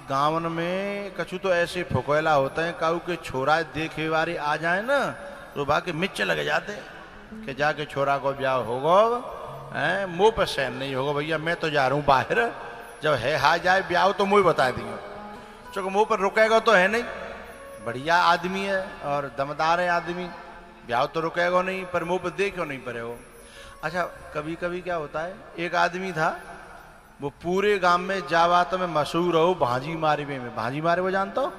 गाँवन में कछु तो ऐसे फुकैला होते हैं, काऊ के छोरा देखे वारे आ जाए ना तो बाकी मिर्च लग जाते कि जाके छोरा को ब्याह होगा है, मुँह पर सहन नहीं होगा भैया, मैं तो जा रहा हूँ बाहर, जब है हा जाए ब्याह तो मुँह बता दिए, चूँकि मुँह पर रुकेगा तो है नहीं, बढ़िया आदमी है और दमदार है आदमी, ब्याह तो रुकेगा नहीं, पर मुँह पर देखो नहीं पड़े हो। अच्छा कभी कभी क्या होता है, एक आदमी था वो पूरे गांव में जावा तो मैं मशहूर हो भाजी मारे में, भाजी मारे वो जानते हो,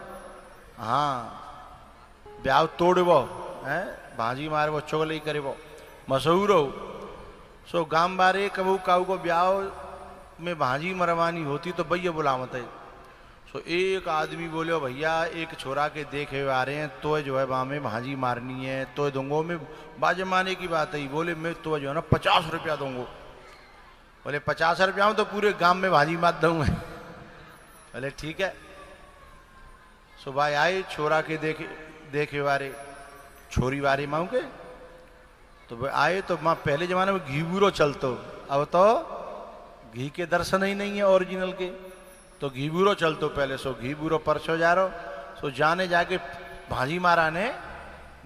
हाँ ब्याह तोड़ वो है, भाजी मारे वो चुगली करे वो मशहूर हो। सो गांव बारे कबू काऊ को ब्याह में भाजी मरवानी होती तो भैया बुलावत है। सो एक आदमी बोलो भैया एक छोरा के देखे आ रहे हैं तो जो है वहाँ में भाजी मारनी है तो दूंगो में, बाजमाने की बात है, बोले मैं तो जो है ना 50 रुपया दूंगो। बोले 50 रुपया तो पूरे गांव में भाजी मार दूंगा। बोले ठीक है। सुबह आए छोरा के देखे वारे छोरी वारे माऊ के, तो आए तो माँ पहले जमाने में घी बूरो चलतो, अब तो घी के दर्शन ही नहीं है ओरिजिनल के, तो घी बूरो चलतो पहले। सो घी बूरो परसो जा रहो, सो जाने जाके भाजी मारा ने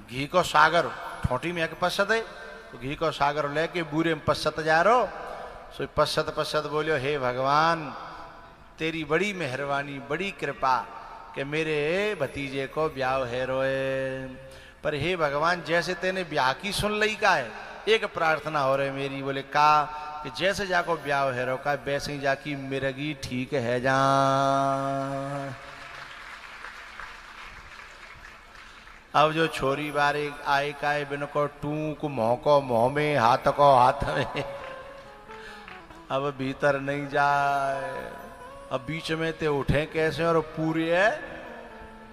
घी को सागर ठोटी में आके पसत है, तो घी को सागर लेके बूरे में पसत जा रहो। सो पश्चात पश्चात बोलियो हे भगवान तेरी बड़ी मेहरबानी बड़ी कृपा कि मेरे भतीजे को ब्याह है रोए, पर हे भगवान जैसे तेने ब्याह की सुन लई का है, एक प्रार्थना हो रही मेरी। बोले का कि जैसे जाको ब्याह है रो का वैसे ही जाकी मिर्गी ठीक है जा। अब जो छोरी बारे आए का बिन को टू को मोह को मोह में हाथ को हाथ में, अब भीतर नहीं जाए, अब बीच में ते उठे कैसे और पूरे है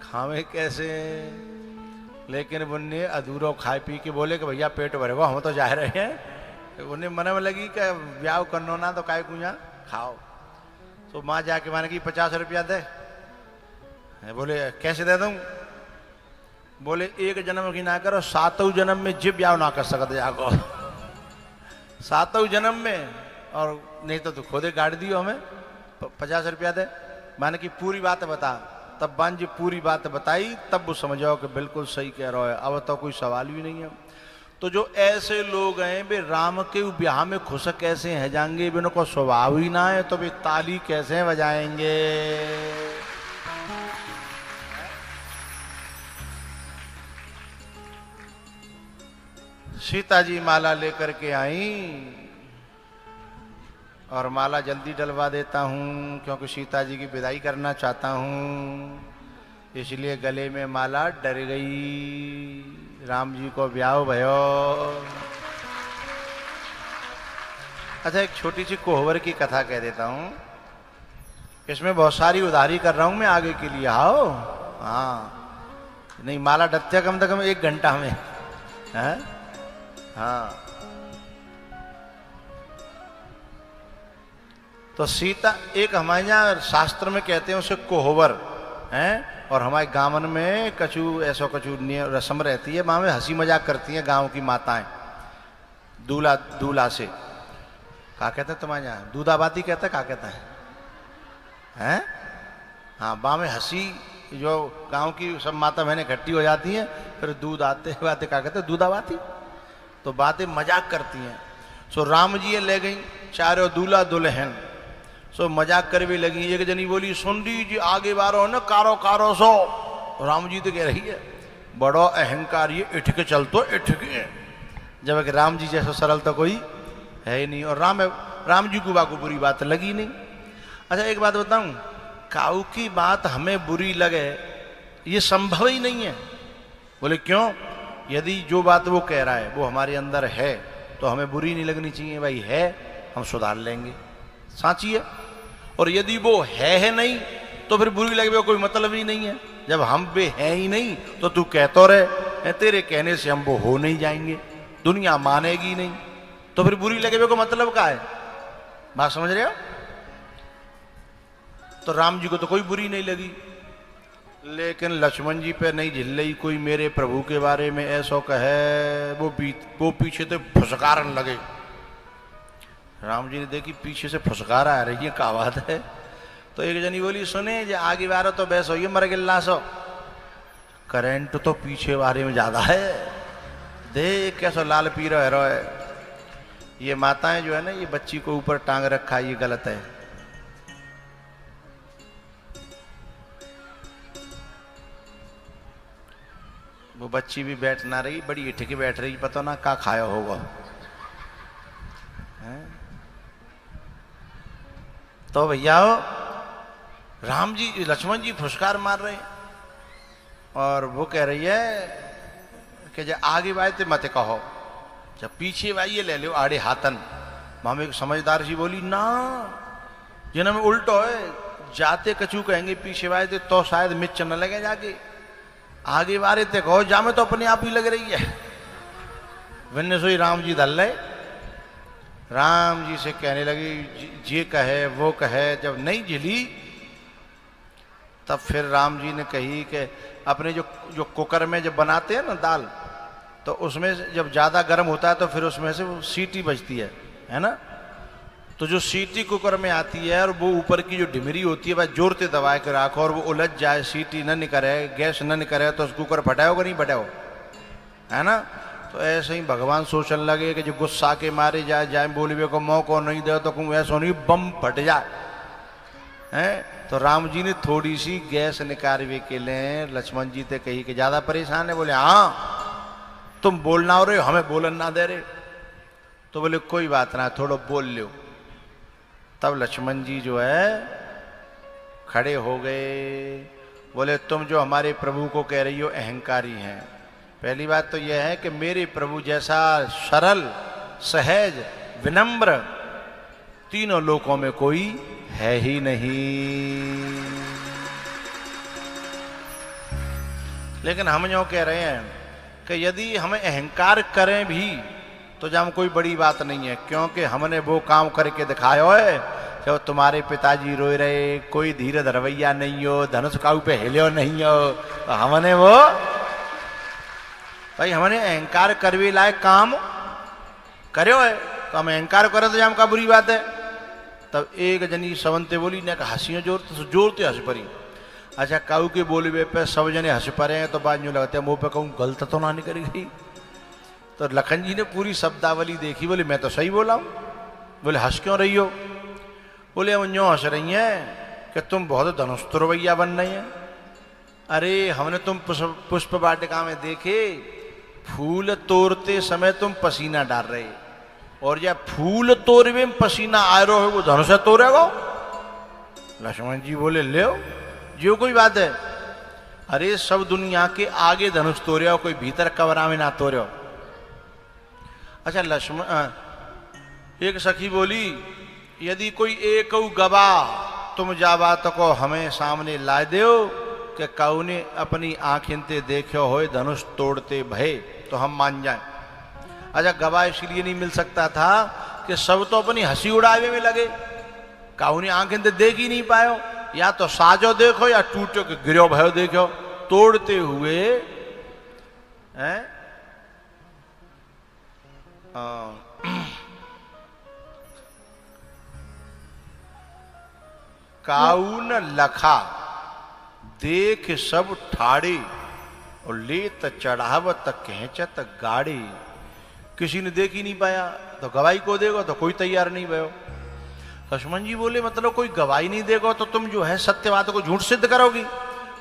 खावे कैसे। लेकिन उन्हें अधूरो खाए पी के बोले कि भैया पेट भरे हम तो जा रहे हैं। उन्हें मन में लगी कि ब्याह करनो ना तो काय कुछ खाओ। तो माँ जाके माने की 50 रुपया दे। बोले कैसे दे दूं? बोले एक जन्म की ना करो, 7वें जन्म में जिब ब्याह ना कर सकते जाको, 7वें जन्म में, और नहीं तो तू खुदे गाड़ दियो हमें 50 रुपया दे। माने की पूरी बात बता, तब बांझ पूरी बात बताई, तब वो समझो कि बिल्कुल सही कह रहा है, अब तो कोई सवाल भी नहीं है। तो जो ऐसे लोग हैं वे राम के ब्याह में खुश कैसे हैं जाएंगे, वे उनको स्वभाव ही ना है तो वे ताली कैसे बजाएंगे। सीता जी माला लेकर के आई और माला जल्दी डलवा देता हूं क्योंकि सीता जी की विदाई करना चाहता हूं, इसलिए गले में माला डर गई। राम जी को ब्याह भयो। अच्छा एक छोटी सी कोहबर की कथा कह देता हूं, इसमें बहुत सारी उधारी कर रहा हूं मैं आगे के लिए। आओ हाँ नहीं माला डत्या कम से कम 1 घंटा में है। हाँ तो सीता एक हमारे यहाँ शास्त्र में कहते हैं उसे कोहबर हैं, और हमारे गांवन में कछु ऐसा कछु रस्म रहती है, वहां में हंसी मजाक करती हैं गांव की माताएं दूल्हा दूल्हा से। क्या कहते हैं तुम्हारे यहाँ? दूधाबाती कहते हैं, क्या कहते हैं? हाँ वहां में हंसी, जो गांव की सब माता बहनें इकट्ठी हो जाती हैं, फिर दूध आते बातें क्या कहते हैं दूधाबाती, तो बातें मजाक करती हैं। सो राम जी ले गई चारों दूल्हा दुल्हन, सो मजाक कर भी लगी। एक जनी बोली सुन जी आगे बारो न कारो कारो सो। राम जी तो कह रही है बड़ो अहंकार ये इठ के चलतो इठ के, जबकि राम जी जैसा सरल तो कोई है ही नहीं, और राम जी को बुरी बात लगी नहीं। अच्छा एक बात बताऊं, काऊ की बात हमें बुरी लगे ये संभव ही नहीं है। बोले क्यों? यदि जो बात वो कह रहा है वो हमारे अंदर है तो हमें बुरी नहीं लगनी चाहिए। भाई है हम सुधार लेंगे, साची है। और यदि वो है नहीं तो फिर बुरी लगे कोई मतलब ही नहीं है। जब हम भी है ही नहीं तो तू कहतो रहे, तेरे कहने से हम वो हो नहीं जाएंगे, दुनिया मानेगी नहीं, तो फिर बुरी लगे को मतलब क्या है? बात समझ रहे हो? तो राम जी को तो कोई बुरी नहीं लगी, लेकिन लक्ष्मण जी पे नहीं झिल रही कोई मेरे प्रभु के बारे में ऐसा कहे, वो पीछे तो फुसकारन लगे। राम जी ने देखी पीछे से फुसकार आ रही है, क्या बात है? तो एक जनी बोली सुने जे आगे बारो तो बैस हो मर गिल्ला सो, करंट तो पीछे बारे में ज्यादा है, देख कैसो लाल पीरो है। ये माताएं जो है ना, ये बच्ची को ऊपर टांग रखा, ये गलत है। वो बच्ची भी बैठ ना रही, बड़ी ठिकी बैठ रही, पता ना क्या खाया होगा। तो भैया राम जी लक्ष्मण जी फुसकार मार रहे हैं और वो कह रही है कि जब आगे बाई मत कहो, जब पीछे बाई ले लो आड़े हाथन। मामे एक समझदार जी बोली ना, जिन्हें में उल्टो है, जाते कचू कहेंगे पीछे बाई तो शायद मिर्च न लगे, जाके आगे बारे ते कहो जामे तो अपने आप ही लग रही है। वन्य सोई राम जी धल रहे, राम जी से कहने लगी जे कहे वो कहे। जब नहीं झिली तब फिर राम जी ने कही कि अपने जो कुकर में जब बनाते हैं ना दाल, तो उसमें जब ज़्यादा गर्म होता है तो फिर उसमें से वो सीटी बजती है ना। तो जो सीटी कुकर में आती है और वो ऊपर की जो डिमरी होती है वह जोर से दबा के रखो और वो उलझ जाए, सीटी न निकले, गैस न निकले, तो उस कुकर फटाओगे नहीं फटाओ, है ना। तो ऐसे ही भगवान सोचने लगे कि जो गुस्सा के मारे जाए बोलवे को मौका नहीं दे तो कहूँ ऐसा नहीं बम फट जाए, हैं। तो राम जी ने थोड़ी सी गैस निकालवे के लिए लक्ष्मण जी से कही कि ज़्यादा परेशान है। बोले हाँ तुम बोलना हो रहे हो, हमें बोलन ना दे रहे। तो बोले कोई बात ना, थोड़ा बोल लो। तब लक्ष्मण जी जो है खड़े हो गए, बोले तुम जो हमारे प्रभु को कह रही हो अहंकारी हैं। पहली बात तो यह है कि मेरे प्रभु जैसा सरल सहज विनम्र तीनों लोकों में कोई है ही नहीं। लेकिन हम जो कह रहे हैं कि यदि हमें अहंकार करें भी तो जब कोई बड़ी बात नहीं है, क्योंकि हमने वो काम करके दिखाया है। जब तुम्हारे पिताजी रोए रहे, कोई धीरे धरवैया नहीं हो, धनुष काऊ पे हिलो नहीं हो, तो हमने वो भाई हमने अहंकार करवे लायक काम करो है, तो हम अहंकार करें तो जब का बुरी बात है। तब एक जनी सवंते बोली ने हंसियों जोरते हंस पड़ी। अच्छा काऊ के बोलवे पे सब जने हंस पड़े हैं तो बाद यूँ लगता है मुँह पे कहूँ गलत तो ना निकल गई। तो लखन जी ने पूरी शब्दावली देखी, बोले मैं तो सही बोला हूँ। बोले हंस क्यों रही हो? बोले हम यूँ हंस रही हैं कि तुम बहुत धनुष तुरवैया बन रही हैं। अरे हमने तुम पुष्प वाटिका में देखे, फूल तोड़ते समय तुम पसीना डाल रहे, और जब फूल तोड़वे में पसीना आ रहा है वो धनुष तोड़ेगा। लक्ष्मण जी बोले ले जो कोई बात है। अरे सब दुनिया के आगे धनुष तोड़े हो, कोई भीतर कमरा में ना तोड़े हो। अच्छा लक्ष्मण एक सखी बोली यदि कोई एक गवा तुम जावा तो को हमें सामने ला दो कि कऊ ने अपनी आंखें ते देखो हो धनुष तोड़ते भय, तो हम मान जाएं। अच्छा गवाह इसलिए नहीं मिल सकता था कि सब तो अपनी हंसी उड़ावे में लगे, काऊ ने आंखें ते देख ही नहीं पायो। या तो साजो देखो या टूटो के गिरो भयो देखो, तोड़ते हुए हैं। काऊ न लखा देख सब ठाड़े, और लेत चढ़ावत खेचत गाड़ी। किसी ने देख ही नहीं पाया, तो गवाही को देखो तो कोई तैयार नहीं भयो। लक्ष्मण जी बोले मतलब कोई गवाही नहीं देखो तो तुम जो है सत्य बात को झूठ सिद्ध करोगी?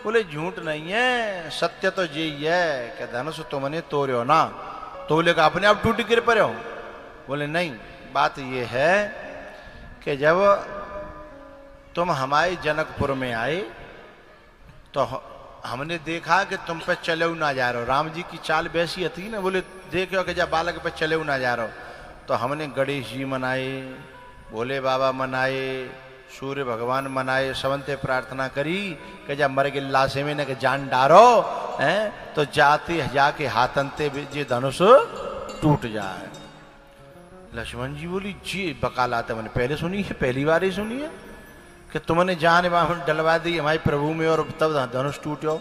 बोले झूठ नहीं है, सत्य तो यही है कि धनुष तुमने तोड़े हो ना। तो बोले अपने आप टूट गिर पड़े हो? बोले नहीं, बात ये है कि जब तुम हमारे जनकपुर में आए तो हमने देखा कि तुम पे चले ना जा रहे हो। राम जी की चाल वैसी थी ना, बोले देखो कि जब बालक पे चले ना जा रहे हो। तो हमने गणेश जी मनाए, भोले बाबा मनाए, सूर्य भगवान मनाए, सवंते प्रार्थना करी कि जब मर गिल्ला से में कि जान डारो हैं तो जाते जाके हाथनते जे धनुष टूट जाए। लक्ष्मण जी बोली जी बकालाते मैंने पहले सुनी है, पहली बार ही सुनी है कि तुमने जान डलवा दी हमारे प्रभु में और तब धनुष टूटो।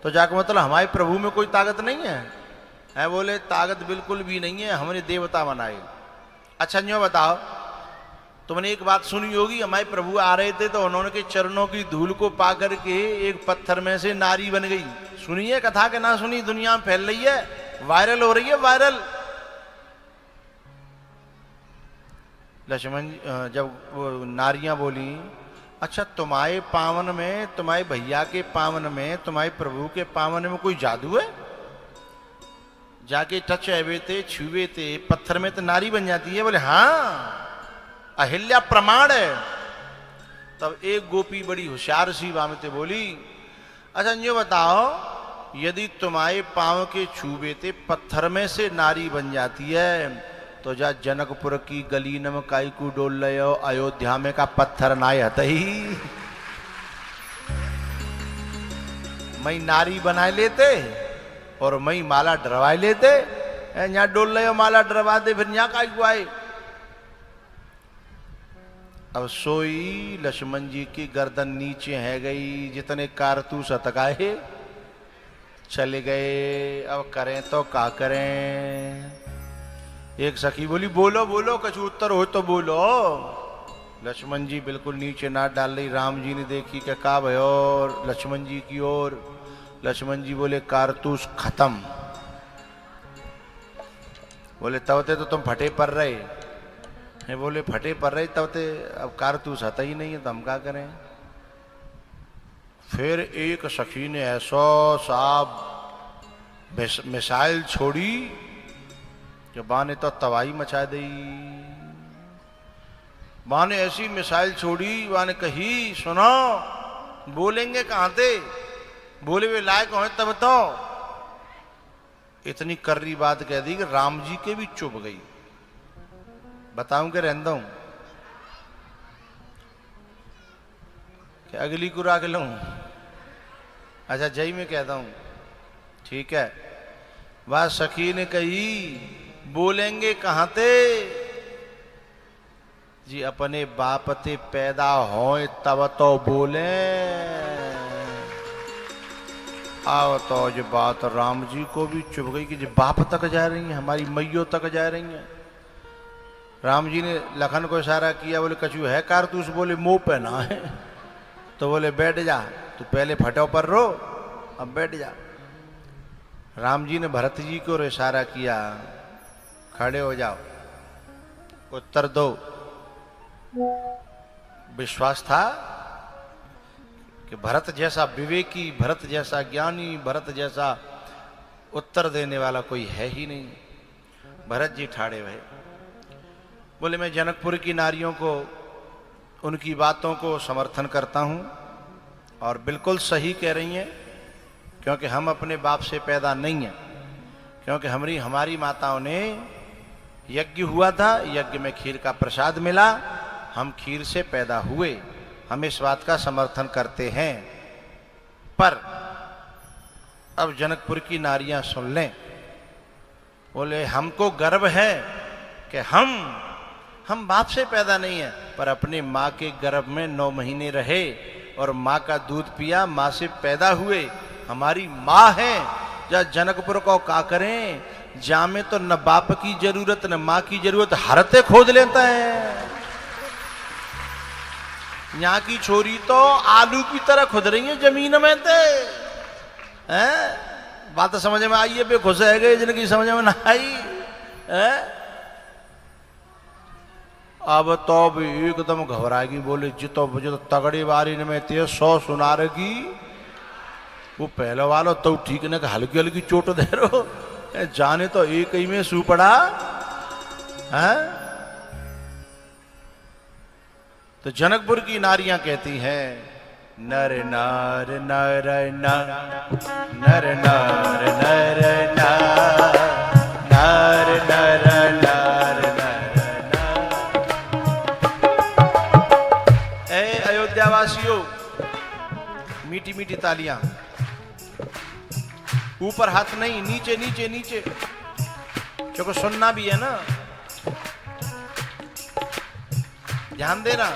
तो जाकर मतलब हमारे प्रभु में कोई ताकत नहीं है? बोले ताकत बिल्कुल भी नहीं है, हमने देवता बनाए। अच्छा यूँ बताओ तुमने एक बात सुनी होगी, हमारे प्रभु आ रहे थे तो उन्होंने के चरणों की धूल को पा करके एक पत्थर में से नारी बन गई। सुनिए कथा के ना सुनी, दुनिया में फैल रही है, वायरल हो रही है, वायरल। लक्ष्मण जब वो नारियां बोली, अच्छा तुम्हारे पावन में, तुम्हारे भैया के पावन में, तुम्हारे प्रभु के पावन में कोई जादू है? जाके टच हुए थे, छुए थे, पत्थर में तो नारी बन जाती है। बोले हाँ, अहिल्या प्रमाण है। तब एक गोपी बड़ी होशियार सी बामते बोली, अच्छा ये बताओ, यदि तुम्हारे पांव के छुए थे पत्थर में से नारी बन जाती है, तो जा जनकपुर की गली नम काई को डोल रहे हो, अयोध्या में का पत्थर ना हत ही मई नारी बना लेते और मई माला डरवा लेते। यहाँ डोल रहे हो, माला डरवा दे, फिर यहाँ काई को आए। अब सोई लक्ष्मण जी की गर्दन नीचे है गई, जितने कारतूस हतकाए चले गए। अब करें तो क्या करें? एक सखी बोली, बोलो बोलो, कुछ उत्तर हो तो बोलो। लक्ष्मण जी बिल्कुल नीचे ना डाल रही। राम जी ने देखी कि का भयो, और लक्ष्मण जी की ओर। लक्ष्मण जी बोले, कारतूस खत्म। बोले तब ते तो तुम फटे पड़ रहे हैं। बोले फटे पड़ रहे तब ते, अब कारतूस हता ही नहीं है तो हम क्या करें? फिर एक सखी ने ऐसा साहब मिसाइल छोड़ी कि बा ने तो तबाही मचा दी। बा ने ऐसी मिसाइल छोड़ी, बा ने कही, सुनो बोलेंगे कहां थे, बोले वे लायक हो तब तो। इतनी कर्री बात कह दी कि राम जी के भी चुप गई। बताऊं कि रहता हूं कि अगली को राग लूं? अच्छा जय में कहता हूं, ठीक है। वह सखी ने कही, बोलेंगे कहां थे जी, अपने बाप ते पैदा होए तब तो बोले। आओ तो जो बात राम जी को भी चुभ गई कि जो बाप तक जा रही हैं, हमारी मैयों तक जा रही हैं। राम जी ने लखन को इशारा किया, बोले कछु है कारतूस? बोले मुंह पे ना है। तो बोले बैठ जा, तू पहले फटो पर रो, अब बैठ जा। राम जी ने भरत जी को इशारा किया, खड़े हो जाओ, उत्तर दो। विश्वास था कि भरत जैसा विवेकी, भरत जैसा ज्ञानी, भरत जैसा उत्तर देने वाला कोई है ही नहीं। भरत जी ठाड़े हुए, बोले मैं जनकपुर की नारियों को, उनकी बातों को समर्थन करता हूं और बिल्कुल सही कह रही हैं, क्योंकि हम अपने बाप से पैदा नहीं हैं। क्योंकि हमारी माताओं ने यज्ञ हुआ था, यज्ञ में खीर का प्रसाद मिला, हम खीर से पैदा हुए, हम इस बात का समर्थन करते हैं। पर अब जनकपुर की नारियां सुन लें। बोले हमको गर्व है कि हम बाप से पैदा नहीं है, पर अपने माँ के गर्भ में 9 महीने रहे और माँ का दूध पिया, माँ से पैदा हुए, हमारी माँ है। जब जनकपुर को क्या करें, जा में तो न बाप की जरूरत न माँ की जरूरत, हरते खोद लेता है। यहाँ की छोरी तो आलू की तरह खुद रही है जमीन में थे। बात समझ में आई है? बेखुश है गए जिनकी समझ में ना आई है? अब तो भी एकदम घबराएगी। बोले जितो तगड़ी बारी में ते 100 सुनार की, वो पहले वालो तो ठीक ने हल्की हल्की चोट दे रो, जाने तो एक ही में सू पड़ा है। तो जनकपुर की नारियां कहती हैं, नर नार नर नर नर नर नर नर नर नर ए अयोध्यावासियों, मीठी मीठी तालियां, ऊपर हाथ नहीं, नीचे नीचे नीचे, क्योंकि सुनना भी है ना, ध्यान देना।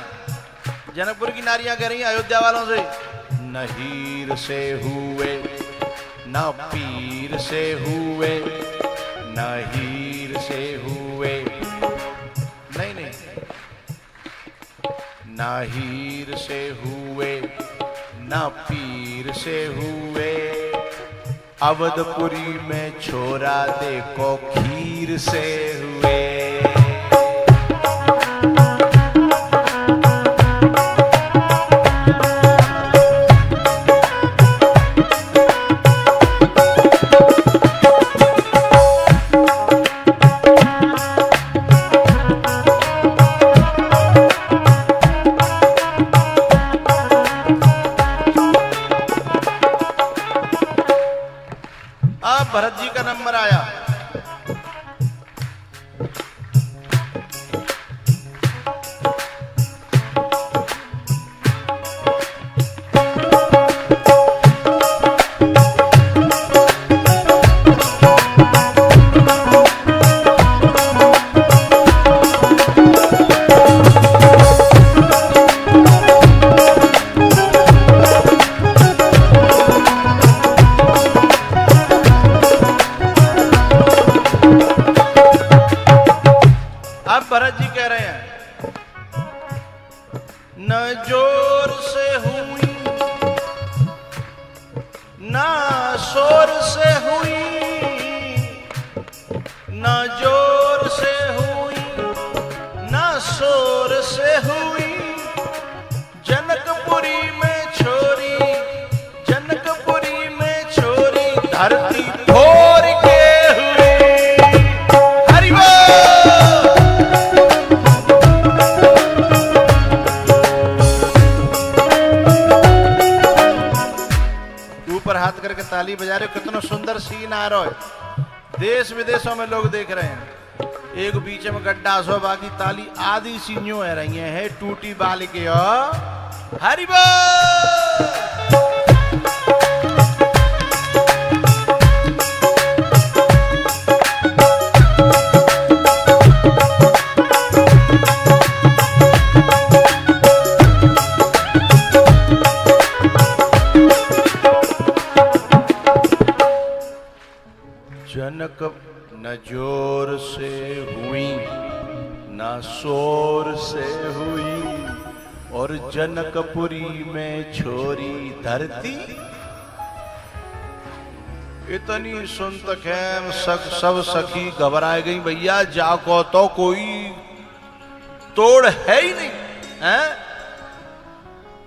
जनकपुर की नारियां कह रही हैं अयोध्या वालों से, न हीर से हुए न पीर से हुए, न हीर से हुए, नहीं नहीं, ना हीर से हुए ना पीर से हुए, अवधपुरी में छोरा देखो खीर से हुए। भरत जी का नंबर आया। भरत जी कह रहे हैं, न जोर से हुई न शोर से हुई, न जोर से हुई न शोर से हुई, जनकपुरी में छोरी, जनकपुरी में छोरी, धरती फोर के हाथ करके ताली बजा रहे हो। कितना सुंदर सीन आ रहा है, देश विदेशों में लोग देख रहे हैं। एक बीच में गड्ढा सो, बाकी ताली आधी सीनियों है रही है टूटी बाल के। हरि बोल। जनक न जोर से हुई न शोर से हुई, और जनकपुरी में छोरी धरती। इतनी सुनत है सब सखी घबराए गई, भैया जाको तो कोई तोड़ है ही नहीं है।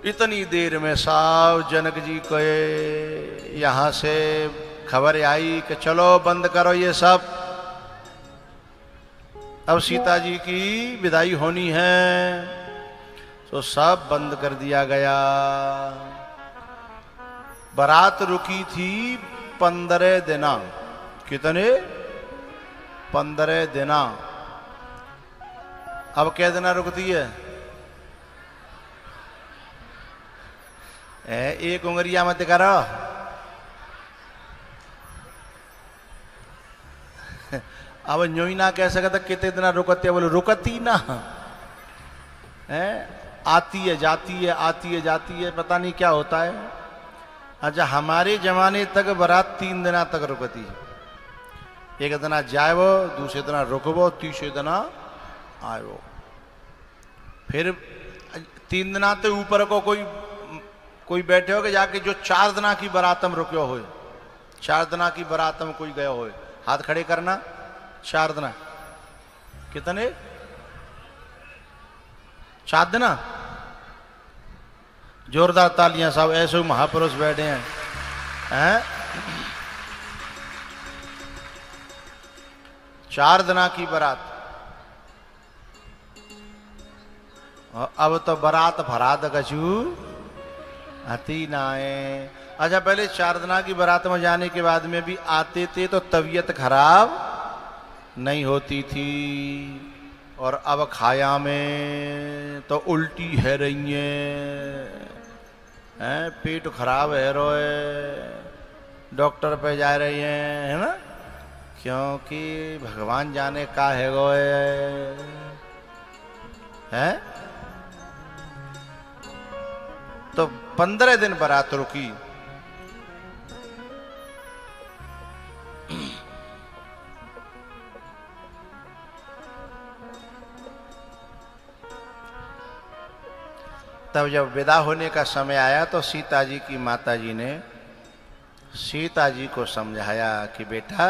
इतनी देर में साहब जनक जी को यहां से खबर आई कि चलो बंद करो ये सब, अब सीता जी की विदाई होनी है। तो सब बंद कर दिया गया। बारात रुकी थी 15 दिना। कितने? 15 दिना। अब क्या दिना रुकती है? एक उंगलिया मत करो। अब न्यू ही ना कह सकता कितने दिन रुकती है, बोले रुकती ना है, आती है जाती है, आती है जाती है, पता नहीं क्या होता है। अच्छा, हमारे जमाने तक बारात 3 दिन तक रुकती है। एक दिन जाए वो, दूसरे दिन रुकबो, तीसरे दिन आए वो। फिर 3 दिन तो ऊपर को कोई बैठे हो जाके जो 4 दिन की बारातम रुके हो, 4 दिन की बारातम कोई गया हो, हाथ खड़े करना। 4 दिन कितने? 4 दिन। जोरदार तालियां साहब, ऐसे महापुरुष बैठे हैं। 4 दिन की बारात। अब तो बारात भरात कछू आती ना है। अच्छा, पहले 4 दिन की बारात में जाने के बाद में भी आते थे तो तबीयत खराब नहीं होती थी। और अब खाया में तो उल्टी है रही है, पेट खराब है रोए, डॉक्टर पे जा रही है ना, क्योंकि भगवान जाने का है गोए है। तो 15 दिन बारात रुकी। तब जब विदा होने का समय आया तो सीता जी की माता जी ने सीता जी को समझाया कि बेटा,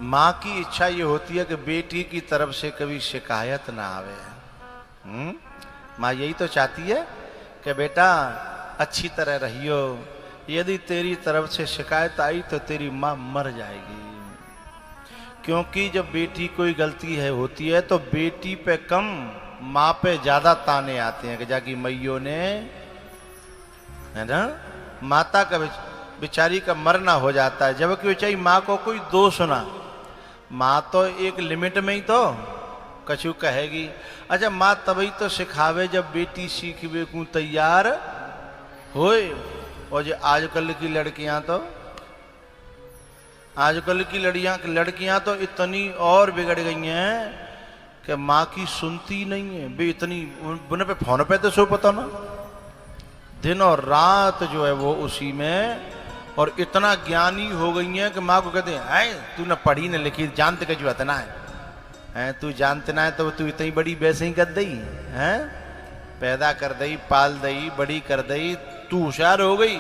माँ की इच्छा ये होती है कि बेटी की तरफ से कभी शिकायत ना आवे। माँ यही तो चाहती है कि बेटा अच्छी तरह रहियो, यदि तेरी तरफ से शिकायत आई तो तेरी माँ मर जाएगी। क्योंकि जब बेटी कोई गलती है होती है तो बेटी पे कम माँ पे ज्यादा ताने आते हैं कि जाकी मैयों ने, है ना, माता का बेचारी का मरना हो जाता है। जबकि बेचारी माँ को कोई दोष ना, माँ तो एक लिमिट में ही तो कछु कहेगी। अच्छा, माँ तभी तो सिखावे जब बेटी सीखवे को तैयार होए। और जो आजकल की लड़कियां तो लड़कियां तो इतनी और बिगड़ गई हैं कि माँ की सुनती नहीं है। बे इतनी उन्हें पे फोन पे तो सो पता ना, दिन और रात जो है वो उसी में, और इतना ज्ञानी हो गई हैं कि माँ को कहते हैं तू ना पढ़ी न लिखी, जानते के जो इतना है, तू जानते ना है तो तू इतनी बड़ी वैसे ही कर दई है, पैदा कर दई, पाल दई, बड़ी कर दई, तू होशियार हो गई।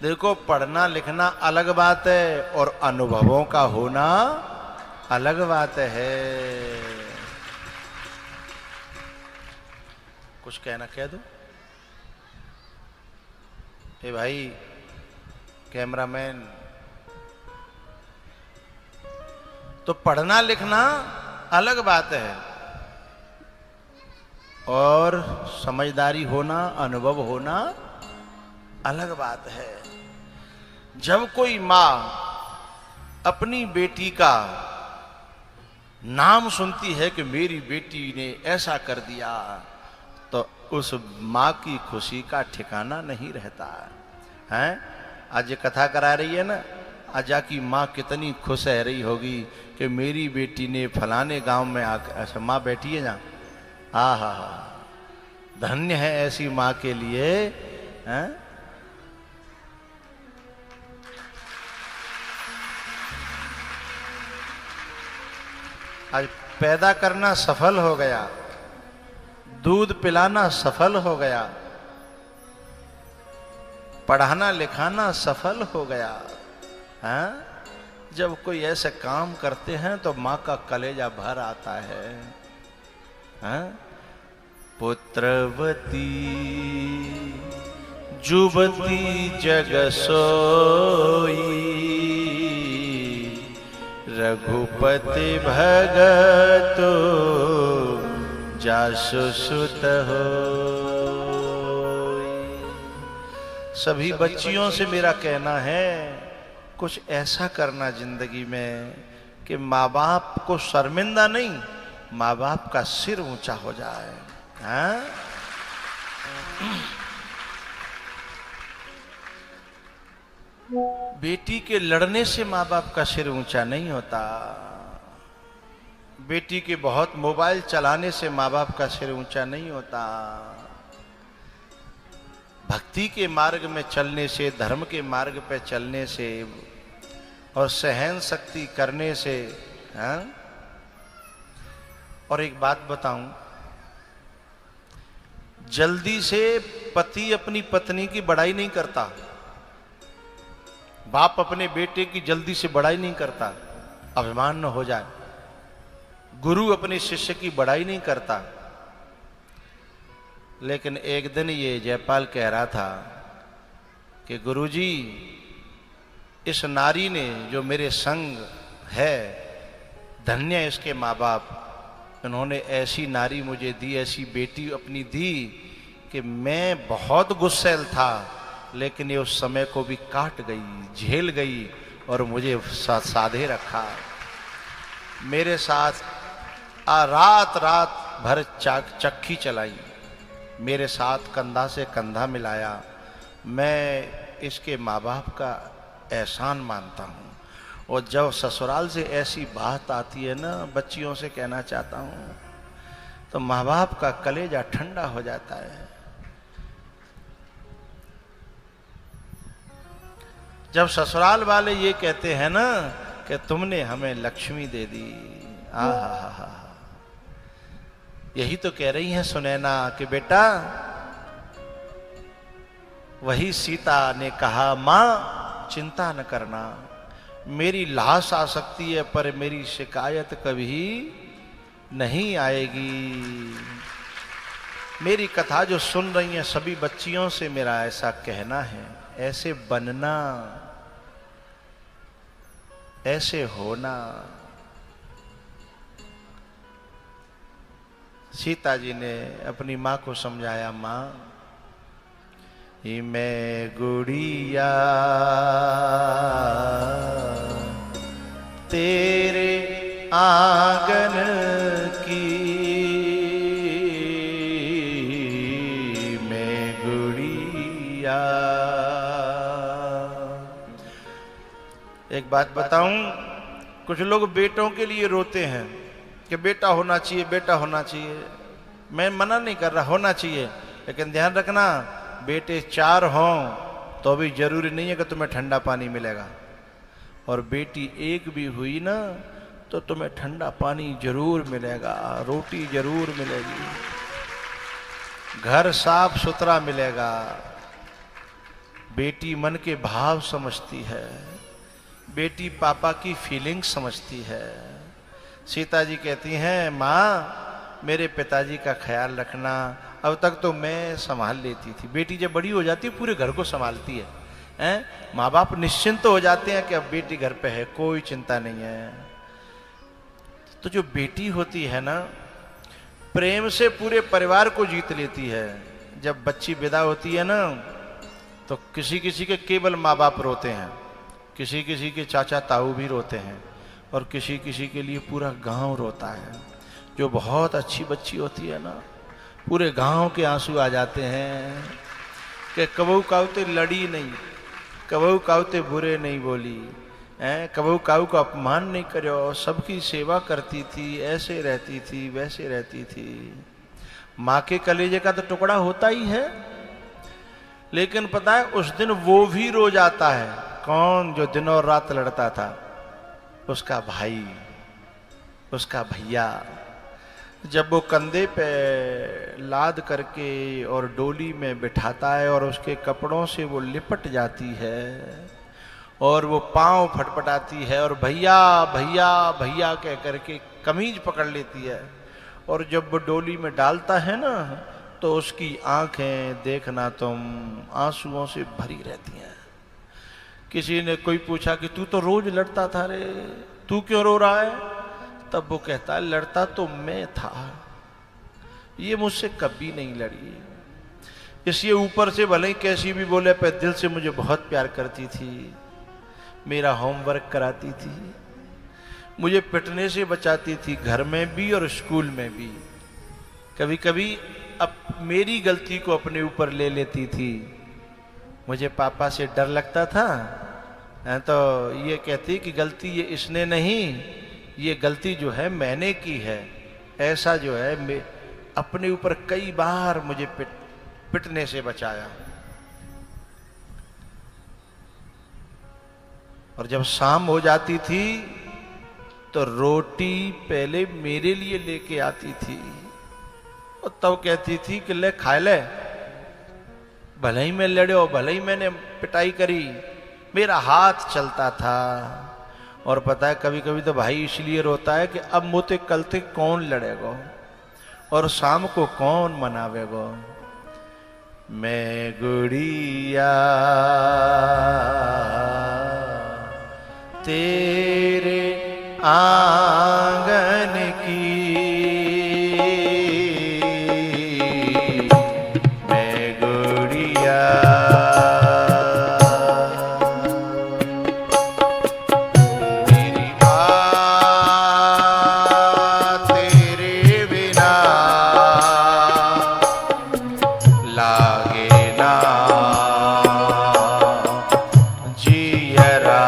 देखो, पढ़ना लिखना अलग बात है और अनुभवों का होना अलग बात है। कुछ कहना कह दो। ए भाई कैमरामैन, तो पढ़ना लिखना अलग बात है और समझदारी होना, अनुभव होना अलग बात है। जब कोई माँ अपनी बेटी का नाम सुनती है कि मेरी बेटी ने ऐसा कर दिया, तो उस माँ की खुशी का ठिकाना नहीं रहता है। आज ये कथा करा रही है ना, आज जाकी माँ कितनी खुश रह रही होगी कि मेरी बेटी ने फलाने गांव में आकर, अच्छा माँ बैठी है जहाँ, हा, धन्य है ऐसी माँ के लिए, हैं? आज पैदा करना सफल हो गया, दूध पिलाना सफल हो गया, पढ़ाना लिखाना सफल हो गया, हैं? जब कोई ऐसे काम करते हैं तो माँ का कलेजा भर आता है, हैं? पुत्रवती जुबती जग सोई, रघुपति भगत जासु सुत हो। सभी बच्चियों से मेरा कहना है, कुछ ऐसा करना जिंदगी में कि माँ बाप को शर्मिंदा नहीं, माँ बाप का सिर ऊंचा हो जाए। हाँ? बेटी के लड़ने से माँ बाप का सिर ऊंचा नहीं होता, बेटी के बहुत मोबाइल चलाने से माँ बाप का सिर ऊंचा नहीं होता, भक्ति के मार्ग में चलने से, धर्म के मार्ग पे चलने से और सहन शक्ति करने से। हाँ? और एक बात बताऊं, जल्दी से पति अपनी पत्नी की बड़ाई नहीं करता, बाप अपने बेटे की जल्दी से बड़ाई नहीं करता, अभिमान न हो जाए। गुरु अपने शिष्य की बड़ाई नहीं करता। लेकिन एक दिन ये जयपाल कह रहा था कि गुरुजी, इस नारी ने जो मेरे संग है, धन्य है इसके माँ बाप, उन्होंने ऐसी नारी मुझे दी, ऐसी बेटी अपनी दी कि मैं बहुत गुस्सैल था, लेकिन ये उस समय को भी काट गई, झेल गई और मुझे साधे रखा। मेरे साथ रात रात भर चक्की चलाई, मेरे साथ कंधा से कंधा मिलाया। मैं इसके माँ बाप का एहसान मानता हूँ। और जब ससुराल से ऐसी बात आती है ना, बच्चियों से कहना चाहता हूँ, तो माँ बाप का कलेजा ठंडा हो जाता है। जब ससुराल वाले ये कहते हैं ना कि तुमने हमें लक्ष्मी दे दी, यही तो कह रही हैं सुनैना कि बेटा, वही सीता ने कहा, मां चिंता न करना, मेरी लाश आ सकती है पर मेरी शिकायत कभी नहीं आएगी। मेरी कथा जो सुन रही हैं सभी बच्चियों से मेरा ऐसा कहना है, ऐसे बनना, ऐसे होना। सीता जी ने अपनी मां को समझाया, मां ही मैं गुड़िया तेरे आंगन की, मैं गुड़िया। एक बात बताऊं, कुछ लोग बेटों के लिए रोते हैं कि बेटा होना चाहिए, बेटा होना चाहिए। मैं मना नहीं कर रहा, होना चाहिए, लेकिन ध्यान रखना बेटे 4 हों तो भी जरूरी नहीं है कि तुम्हें ठंडा पानी मिलेगा, और बेटी 1 भी हुई ना तो तुम्हें ठंडा पानी जरूर मिलेगा, रोटी जरूर मिलेगी, घर साफ सुथरा मिलेगा। बेटी मन के भाव समझती है, बेटी पापा की फीलिंग समझती है। सीता जी कहती हैं, माँ मेरे पिताजी का ख्याल रखना, अब तक तो मैं संभाल लेती थी, बेटी जब बड़ी हो जाती है पूरे घर को संभालती है, हैं? माँ बाप निश्चिंत तो हो जाते हैं कि अब बेटी घर पे है, कोई चिंता नहीं है। तो जो बेटी होती है ना, प्रेम से पूरे परिवार को जीत लेती है। जब बच्ची विदा होती है ना, तो किसी किसी के केवल माँ बाप रोते हैं, किसी किसी के चाचा ताऊ भी रोते हैं, और किसी किसी के लिए पूरा गांव रोता है। जो बहुत अच्छी बच्ची होती है ना, पूरे गांव के आंसू आ जाते हैं कि कबहू काउते लड़ी नहीं, कबहू काउते बुरे नहीं बोली, कबहू काऊ को अपमान नहीं करो, सबकी सेवा करती थी, ऐसे रहती थी, वैसे रहती थी। माँ के कलेजे का तो टुकड़ा होता ही है, लेकिन पता है उस दिन वो भी रो जाता है। कौन? जो दिन और रात लड़ता था, उसका भाई, उसका भैया। जब वो कंधे पे लाद करके और डोली में बिठाता है और उसके कपड़ों से वो लिपट जाती है और वो पांव फटफटाती है और भैया भैया भैया कह करके कमीज पकड़ लेती है, और जब वो डोली में डालता है ना, तो उसकी आंखें देखना तुम आंसुओं से भरी रहती हैं। किसी ने कोई पूछा कि तू तो रोज लड़ता था रे, तू क्यों रो रहा है? तब वो कहता है, लड़ता तो मैं था, ये मुझसे कभी नहीं लड़ी। इसलिए ऊपर से भले ही कैसी भी बोले, पर दिल से मुझे बहुत प्यार करती थी, मेरा होमवर्क कराती थी, मुझे पिटने से बचाती थी, घर में भी और स्कूल में भी। कभी कभी अब मेरी गलती को अपने ऊपर ले लेती थी। मुझे पापा से डर लगता था, तो ये कहती कि गलती ये इसने नहीं, ये गलती जो है मैंने की है। ऐसा जो है मैं अपने ऊपर कई बार मुझे पिटने से बचाया। और जब शाम हो जाती थी तो रोटी पहले मेरे लिए लेके आती थी, और तब कहती थी कि ले खा ले, भले ही मैं लड़ो, भले ही मैंने पिटाई करी, मेरा हाथ चलता था। और पता है कभी कभी तो भाई इसलिए रोता है कि अब मुझे कल से कौन लड़ेगा और शाम को कौन मनावेगा। मैं गुड़िया तेरे आंगन की, मैं गुड़िया मेरी बात तेरे बिना लागे ना जियरा।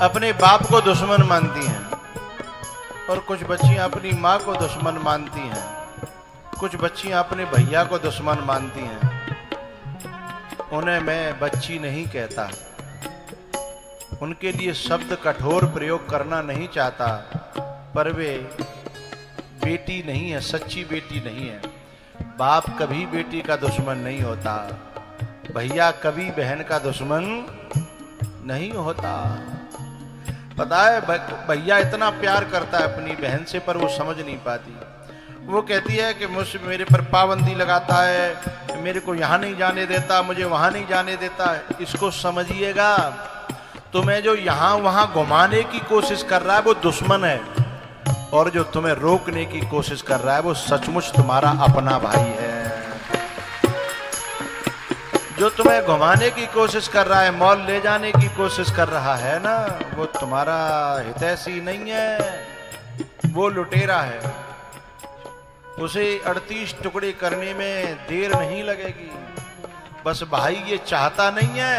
अपने बाप को दुश्मन मानती हैं और कुछ बच्चियां अपनी माँ को दुश्मन मानती हैं, कुछ बच्चियां अपने भैया को दुश्मन मानती हैं। उन्हें मैं बच्ची नहीं कहता, उनके लिए शब्द कठोर प्रयोग करना नहीं चाहता, पर वे बेटी नहीं है, सच्ची बेटी नहीं है। बाप कभी बेटी का दुश्मन नहीं होता, भैया कभी बहन का दुश्मन नहीं होता। पता है भैया इतना प्यार करता है अपनी बहन से, पर वो समझ नहीं पाती। वो कहती है कि मुझसे मेरे पर पाबंदी लगाता है, मेरे को यहाँ नहीं जाने देता, मुझे वहाँ नहीं जाने देता है। इसको समझिएगा, तुम्हें जो यहाँ वहाँ घुमाने की कोशिश कर रहा है वो दुश्मन है, और जो तुम्हें रोकने की कोशिश कर रहा है वो सचमुच तुम्हारा अपना भाई है। जो तुम्हें घुमाने की कोशिश कर रहा है, मॉल ले जाने की कोशिश कर रहा है ना, वो तुम्हारा हितैषी नहीं है, वो लुटेरा है। उसे 38 टुकड़े करने में देर नहीं लगेगी। बस भाई ये चाहता नहीं है,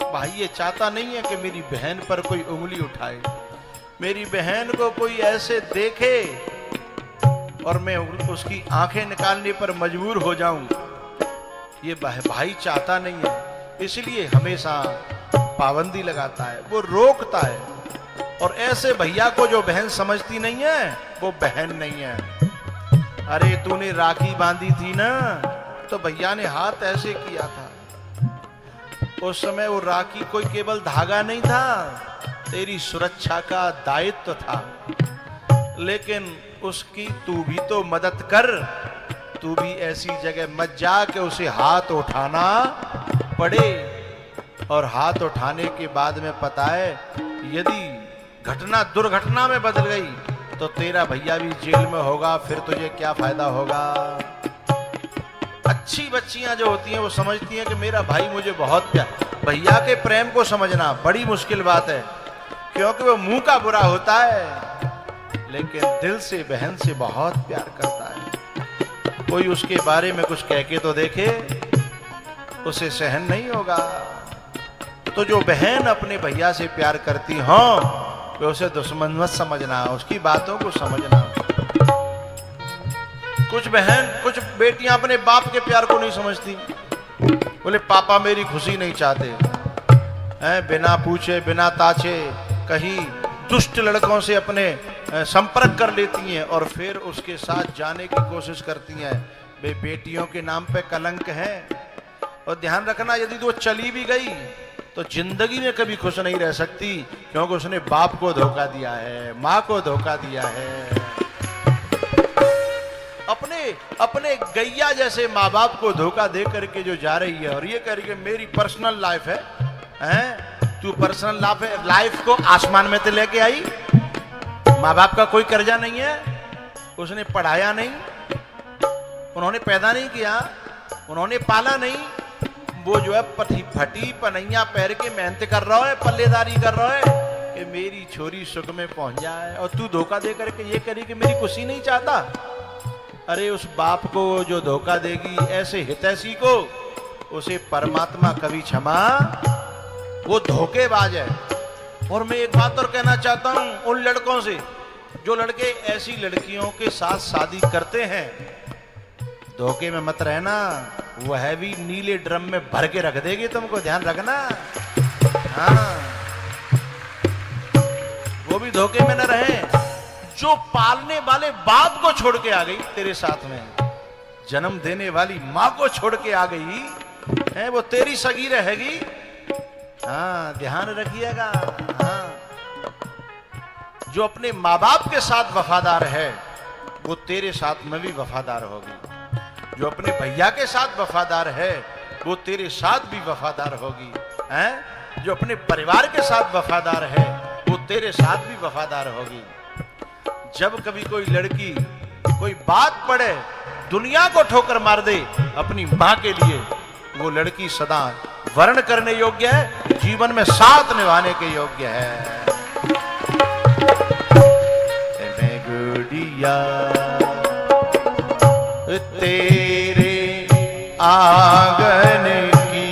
भाई ये चाहता नहीं है कि मेरी बहन पर कोई उंगली उठाए, मेरी बहन को कोई ऐसे देखे और मैं उसकी आंखें निकालने पर मजबूर हो जाऊं। ये भाई चाहता नहीं है, इसलिए हमेशा पाबंदी लगाता है, वो रोकता है। और ऐसे भैया को जो बहन समझती नहीं है वो बहन नहीं है। अरे तूने राखी बांधी थी ना, तो भैया ने हाथ ऐसे किया था। उस समय वो राखी कोई केवल धागा नहीं था, तेरी सुरक्षा का दायित्व था। लेकिन उसकी तू भी तो मदद कर, तू भी ऐसी जगह मत जा कि उसे हाथ उठाना पड़े। और हाथ उठाने के बाद में पता है, यदि घटना दुर्घटना में बदल गई तो तेरा भैया भी जेल में होगा, फिर तुझे क्या फायदा होगा। अच्छी बच्चियां जो होती हैं वो समझती हैं कि मेरा भाई मुझे बहुत प्यार। भैया के प्रेम को समझना बड़ी मुश्किल बात है, क्योंकि वो मुंह का बुरा होता है लेकिन दिल से बहन से बहुत प्यार करता है। कोई उसके बारे में कुछ कह के तो देखे, उसे सहन नहीं होगा। तो जो बहन अपने भैया से प्यार करती हो, वे उसे दुश्मन मत समझना, उसकी बातों को समझना। कुछ बेटियां अपने बाप के प्यार को नहीं समझती। बोले पापा मेरी खुशी नहीं चाहते हैं, बिना पूछे बिना ताछे कहीं दुष्ट लड़कों से अपने संपर्क कर लेती हैं और फिर उसके साथ जाने की कोशिश करती हैं। वे बेटियों के नाम पे कलंक है। और ध्यान रखना, यदि वो चली भी गई तो जिंदगी में कभी खुश नहीं रह सकती, क्योंकि उसने बाप को धोखा दिया है, माँ को धोखा दिया है। अपने गैया जैसे माँ बाप को धोखा दे करके जो जा रही है और ये कह रही है मेरी पर्सनल लाइफ है, हैं? तू पर्सनल लाइफ को आसमान में तो लेके आई। माँ बाप का कोई कर्जा नहीं है, उसने पढ़ाया नहीं, उन्होंने पैदा नहीं किया, उन्होंने पाला नहीं। वो जो है फटी पनैया पैर के मेहनत कर रहा है, पल्लेदारी कर रहा है कि मेरी छोरी सुख में पहुंच जाए, और तू धोखा दे करके ये करी कि मेरी खुशी नहीं चाहता। अरे उस बाप को जो धोखा देगी, ऐसे हितैषी को, उसे परमात्मा कभी क्षमा, वो धोखेबाज है। और मैं एक बात और कहना चाहता हूं उन लड़कों से, जो लड़के ऐसी लड़कियों के साथ शादी करते हैं, धोखे में मत रहना, वह भी नीले ड्रम में भर के रख देगी तुमको, ध्यान रखना। हाँ, वो भी धोखे में न रहे। जो पालने वाले बाप को छोड़ के आ गई तेरे साथ में, जन्म देने वाली माँ को छोड़ के आ गई है, वो तेरी सगी रहेगी। हाँ, ध्यान रखिएगा। हाँ, जो अपने माँ बाप के साथ वफादार है वो तेरे साथ में भी वफादार होगी। जो अपने भैया के साथ वफादार है वो तेरे साथ भी वफादार होगी। हैं? जो अपने परिवार के साथ वफादार है वो तेरे साथ भी वफादार होगी। जब कभी कोई लड़की कोई बात पड़े, दुनिया को ठोकर मार दे अपनी मां के लिए, वो लड़की सदा वर्ण करने योग्य है, जीवन में साथ निभाने के योग्य है। मैं गुड़िया तेरे आंगन की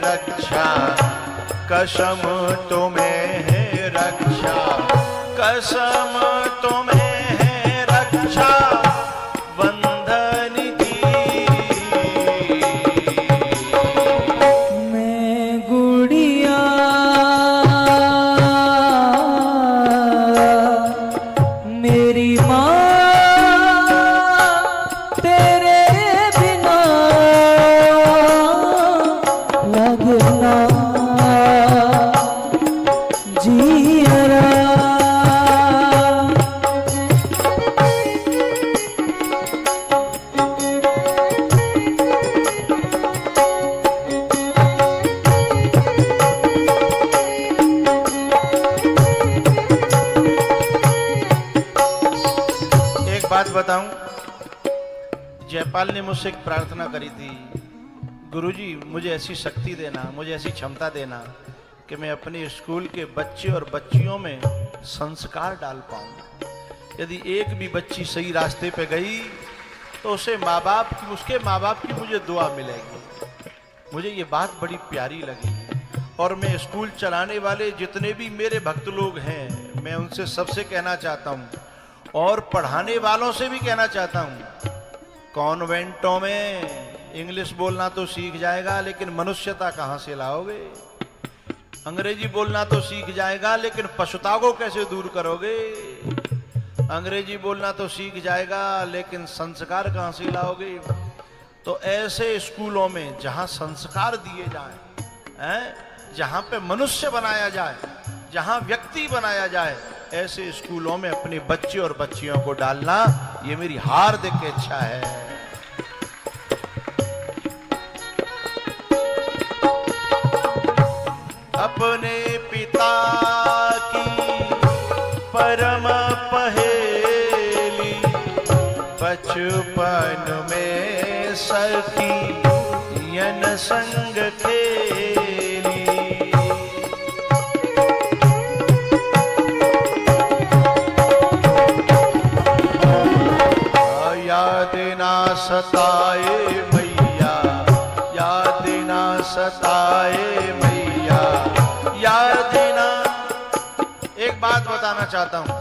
रक्षा, कसम तुम्हें है रक्षा, कसम तुम्हें है रक्षा बंधन की। मैं गुड़िया मेरी माँ तेरे बिना लगना जियरा। बात बताऊं, जयपाल ने मुझसे एक प्रार्थना करी थी, गुरुजी मुझे ऐसी शक्ति देना, मुझे ऐसी क्षमता देना कि मैं अपने स्कूल के बच्चे और बच्चियों में संस्कार डाल पाऊं। यदि एक भी बच्ची सही रास्ते पे गई तो उसके माँ बाप की मुझे दुआ मिलेगी। मुझे ये बात बड़ी प्यारी लगी और मैं स्कूल चलाने वाले जितने भी मेरे भक्त लोग हैं, मैं उनसे सबसे कहना चाहता हूँ और पढ़ाने वालों से भी कहना चाहता हूं, कॉन्वेंटों में इंग्लिश बोलना तो सीख जाएगा लेकिन मनुष्यता कहां से लाओगे? अंग्रेजी बोलना तो सीख जाएगा लेकिन पशुता को कैसे दूर करोगे? अंग्रेजी बोलना तो सीख जाएगा लेकिन संस्कार कहां से लाओगे? तो ऐसे स्कूलों में जहां संस्कार दिए जाएं, जहां पे मनुष्य बनाया जाए, जहां व्यक्ति बनाया जाए, ऐसे स्कूलों में अपने बच्चे और बच्चियों को डालना ये मेरी हार्दिक इच्छा है। अपने पिता की परम पहेली बचपन में सखी यन संग खेली। याद ना सताए मैया, याद ना सताए मैया, याद ना। एक बात बताना चाहता हूं,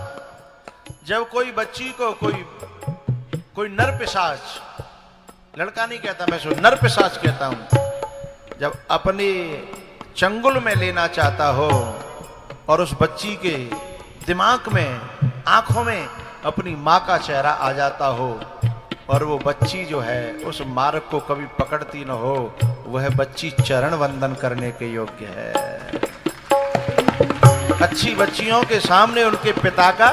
जब कोई बच्ची को कोई नर पिशाच, लड़का नहीं कहता मैं सो नर पिशाच कहता हूं, जब अपने चंगुल में लेना चाहता हो और उस बच्ची के दिमाग में, आंखों में अपनी माँ का चेहरा आ जाता हो और वो बच्ची जो है उस मार्ग को कभी पकड़ती न हो, वह बच्ची चरण वंदन करने के योग्य है। अच्छी बच्चियों के सामने उनके पिता का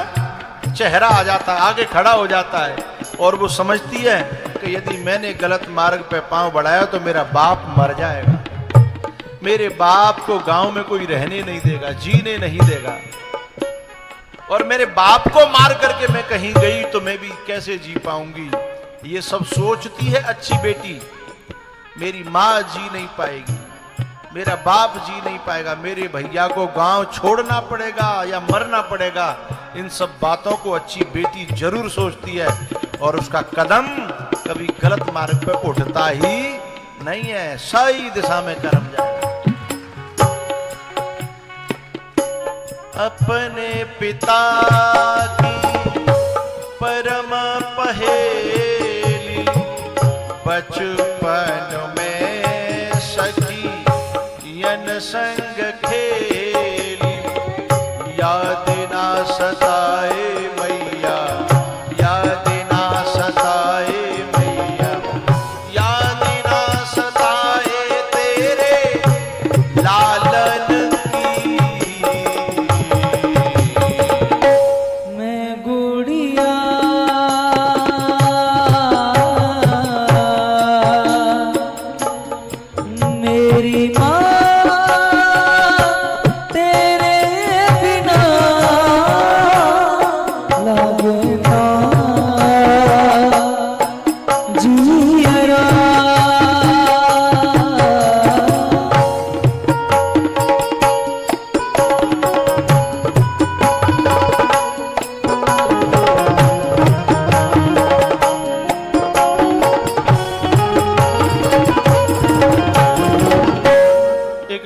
चेहरा आ जाता है, आगे खड़ा हो जाता है और वो समझती है कि यदि मैंने गलत मार्ग पे पांव बढ़ाया तो मेरा बाप मर जाएगा, मेरे बाप को गांव में कोई रहने नहीं देगा, जीने नहीं देगा, और मेरे बाप को मार करके मैं कहीं गई तो मैं भी कैसे जी पाऊंगी। ये सब सोचती है अच्छी बेटी, मेरी माँ जी नहीं पाएगी, मेरा बाप जी नहीं पाएगा, मेरे भैया को गांव छोड़ना पड़ेगा या मरना पड़ेगा। इन सब बातों को अच्छी बेटी जरूर सोचती है और उसका कदम कभी गलत मार्ग पर उठता ही नहीं है, सही दिशा में कर्म जाएगा। अपने पिता की परम पहेली बचपन में सखी यन संग खेली। याद ना सताए मैया, याद ना सताए मैया, याद ना सताए तेरे लालन की। मैं गुड़िया मेरी माँ तेरे बिना लगना जियरा।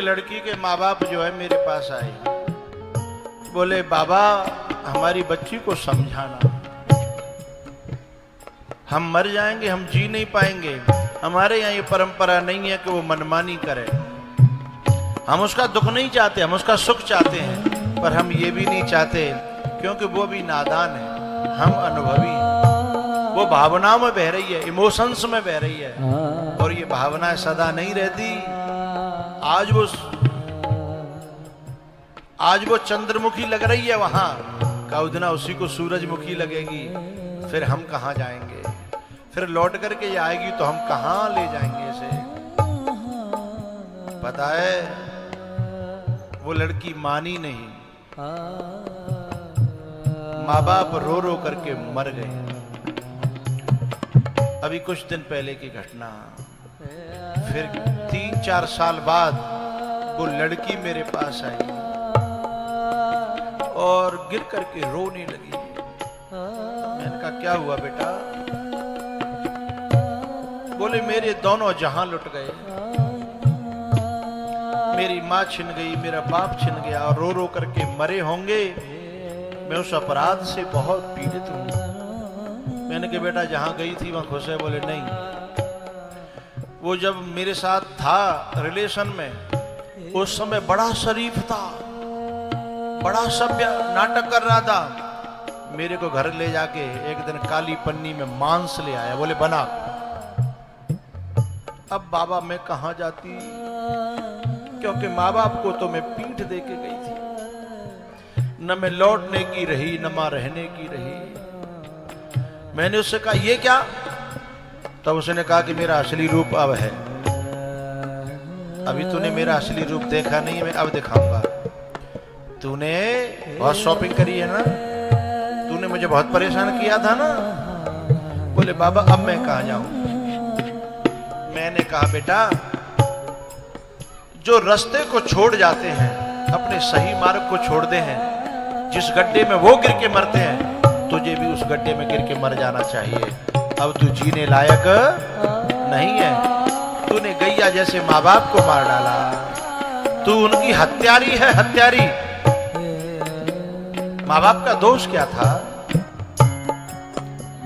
लड़की के माँ बाप जो है मेरे पास आए, बोले बाबा हमारी बच्ची को समझाना, हम मर जाएंगे, हम जी नहीं पाएंगे, हमारे यहाँ ये परंपरा नहीं है कि वो मनमानी करे, हम उसका दुख नहीं चाहते, हम उसका सुख चाहते हैं, पर हम ये भी नहीं चाहते क्योंकि वो भी नादान है, हम अनुभवी हैं, वो भावनाओं में बह रही है, इमोशंस में बह रही है, और ये भावनाएं सदा नहीं रहती। आज वो चंद्रमुखी लग रही है वहां, कौदना उसी को सूरजमुखी लगेगी, फिर हम कहां जाएंगे, फिर लौट करके ये आएगी तो हम कहां ले जाएंगे इसे। पता है वो लड़की मानी नहीं, माँ बाप रो रो करके मर गए। अभी कुछ दिन पहले की घटना, फिर 3-4 साल बाद वो लड़की मेरे पास आई और गिर करके रोने लगी। मैंने कहा क्या हुआ बेटा? बोले मेरे दोनों जहां लुट गए, मेरी माँ छिन गई, मेरा बाप छिन गया, और रो रो करके मरे होंगे, मैं उस अपराध से बहुत पीड़ित हूं। मैंने कहा बेटा जहां गई थी वहां खुश है? बोले नहीं, वो जब मेरे साथ था रिलेशन में, उस समय बड़ा शरीफ था, बड़ा सभ्य नाटक कर रहा था, मेरे को घर ले जाके एक दिन काली पन्नी में मांस ले आया, बोले बना। अब बाबा मैं कहां जाती, क्योंकि माँ बाप को तो मैं पीठ दे के गई थी, न मैं लौटने की रही न मां रहने की रही। मैंने उससे कहा ये क्या? तब उसने कहा कि मेरा असली रूप अब है, अभी तूने मेरा असली रूप देखा नहीं है, मैं अब दिखाऊंगा। तूने बहुत शॉपिंग करी है ना, तूने मुझे बहुत परेशान किया था ना। बोले बाबा अब मैं कहां जाऊं? मैंने कहा बेटा जो रास्ते को छोड़ जाते हैं, अपने सही मार्ग को छोड़ते हैं, जिस गड्ढे में वो गिर के मरते हैं, तुझे भी उस गड्ढे में गिर के मर जाना चाहिए। अब तू जीने लायक नहीं है, तूने गैया जैसे माँ बाप को मार डाला, तू उनकी हत्यारी है, हत्यारी। माँ बाप का दोष क्या था?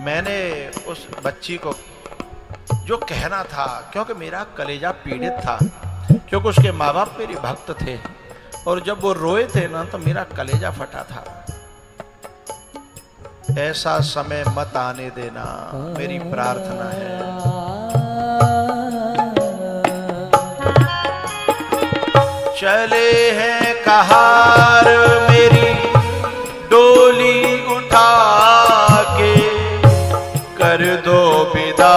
मैंने उस बच्ची को जो कहना था, क्योंकि मेरा कलेजा पीड़ित था, क्योंकि उसके माँ बाप मेरे भक्त थे, और जब वो रोए थे ना तो मेरा कलेजा फटा था। ऐसा समय मत आने देना, मेरी प्रार्थना है। चले हैं कहार मेरी डोली उठा के, कर दो विदा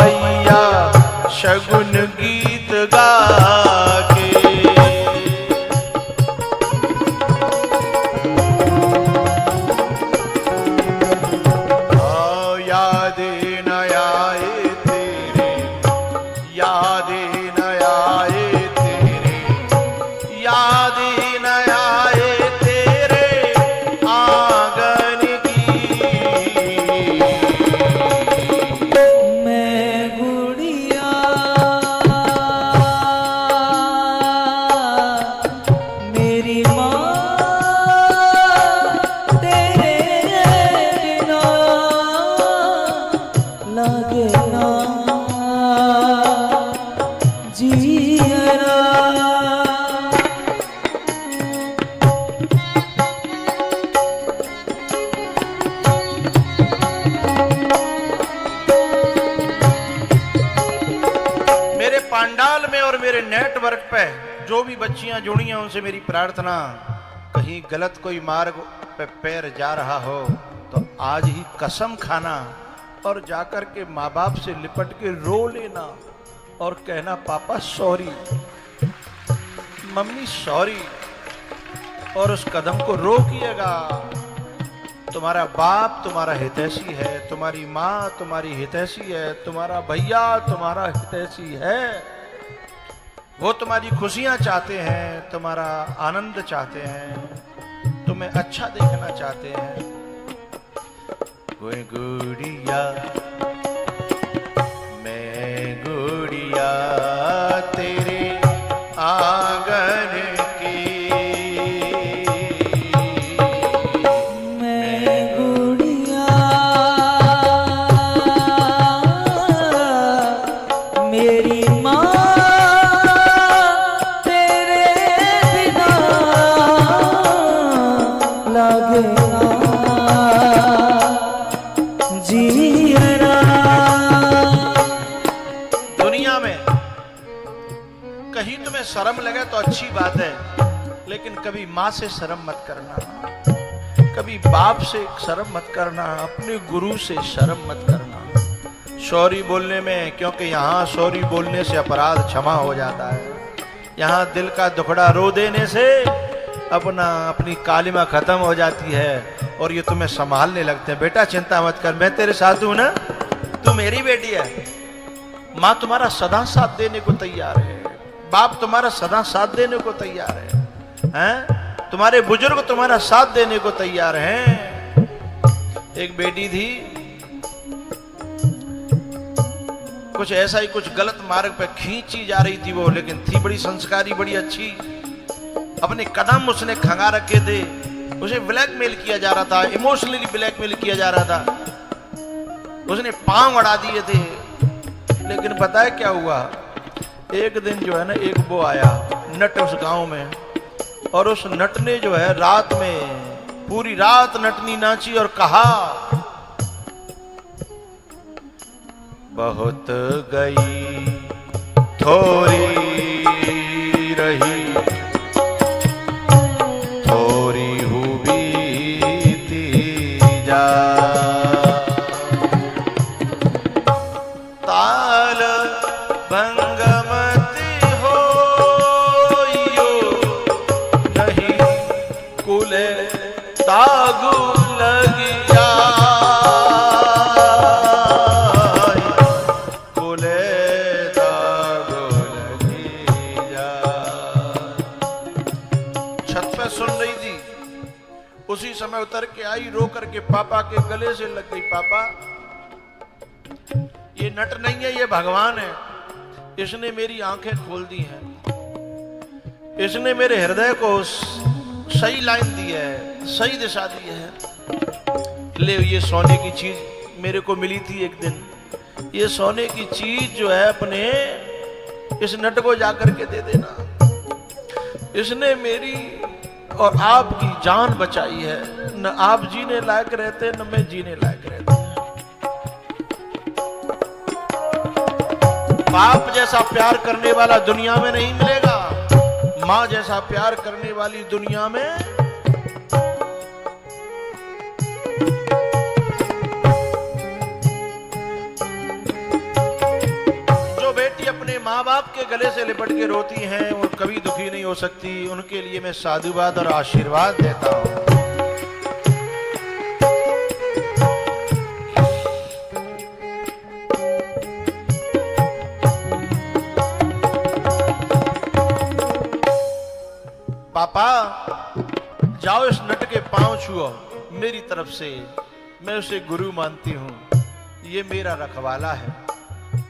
मैया शगुन गीत गा के। पंडाल में और मेरे नेटवर्क पे जो भी बच्चियां जुड़ी हैं उनसे मेरी प्रार्थना, कहीं गलत कोई मार्ग पे पैर जा रहा हो तो आज ही कसम खाना और जाकर के माँ बाप से लिपट के रो लेना और कहना पापा सॉरी, मम्मी सॉरी, और उस कदम को रोकिएगा। तुम्हारा बाप तुम्हारा हितैषी है, तुम्हारी माँ तुम्हारी हितैषी है, तुम्हारा भैया तुम्हारा हितैषी है, वो तुम्हारी खुशियां चाहते हैं, तुम्हारा आनंद चाहते हैं, तुम्हें अच्छा देखना चाहते हैं। कोई गुड़िया मैं गुड़िया तेरे आंगन की मैं गुड़िया मेरी माँ तेरे बिना लागे ना जीना। दुनिया में कहीं तुम्हें शर्म लगे तो अच्छी बात है, लेकिन कभी माँ से शर्म मत करना, कभी बाप से शर्म मत करना, अपने गुरु से शर्म मत करना सॉरी बोलने में, क्योंकि यहाँ सॉरी बोलने से अपराध क्षमा हो जाता है। यहाँ दिल का दुखड़ा रो देने से अपनी कालिमा खत्म हो जाती है और ये तुम्हें संभालने लगते हैं। बेटा चिंता मत कर, मैं तेरे साथ हूं ना, तू मेरी बेटी है। माँ तुम्हारा सदा साथ देने को तैयार है, बाप तुम्हारा सदा साथ देने को तैयार हैं? तुम्हारे बुजुर्ग तुम्हारा साथ देने को तैयार हैं। एक बेटी थी, कुछ ऐसा ही कुछ गलत मार्ग पे खींची जा रही थी वो, लेकिन थी बड़ी संस्कारी, बड़ी अच्छी। अपने कदम उसने खंगा रखे थे, उसे ब्लैकमेल किया जा रहा था, इमोशनली ब्लैकमेल किया जा रहा था, उसने पांव अड़ा दिए थे। लेकिन पता है क्या हुआ? एक दिन जो है ना, एक वो आया नट उस गांव में, और उस नट ने जो है रात में पूरी रात नटनी नाची और कहा, बहुत गई थोड़ी रही, थोड़ी हुई तीजा, ताल भंगमती हो यो, नहीं कुले तागु लगिया, कुले तागु लगिया। छत पे सुन रही थी, उसी समय उतर के आई, रो करके पापा के गले से लग गई। पापा, ये नट नहीं है, ये भगवान है, इसने मेरी आंखें खोल दी हैं, इसने मेरे हृदय को सही लाइन दी है, सही दिशा दी है। ले, ये सोने की चीज मेरे को मिली थी एक दिन, ये सोने की चीज जो है अपने इस नट को जाकर के दे देना। इसने मेरी और आपकी जान बचाई है, न आप जीने लायक रहते न मैं जीने लायक रहता। बाप जैसा प्यार करने वाला दुनिया में नहीं मिलेगा, माँ जैसा प्यार करने वाली दुनिया में जो बेटी अपने माँ बाप के गले से लिपट के रोती हैं वो कभी दुखी नहीं हो सकती। उनके लिए मैं साधुवाद और आशीर्वाद देता हूं। पापा, जाओ इस नट के पांव छुओ मेरी तरफ से, मैं उसे गुरु मानती हूं, ये मेरा रखवाला है।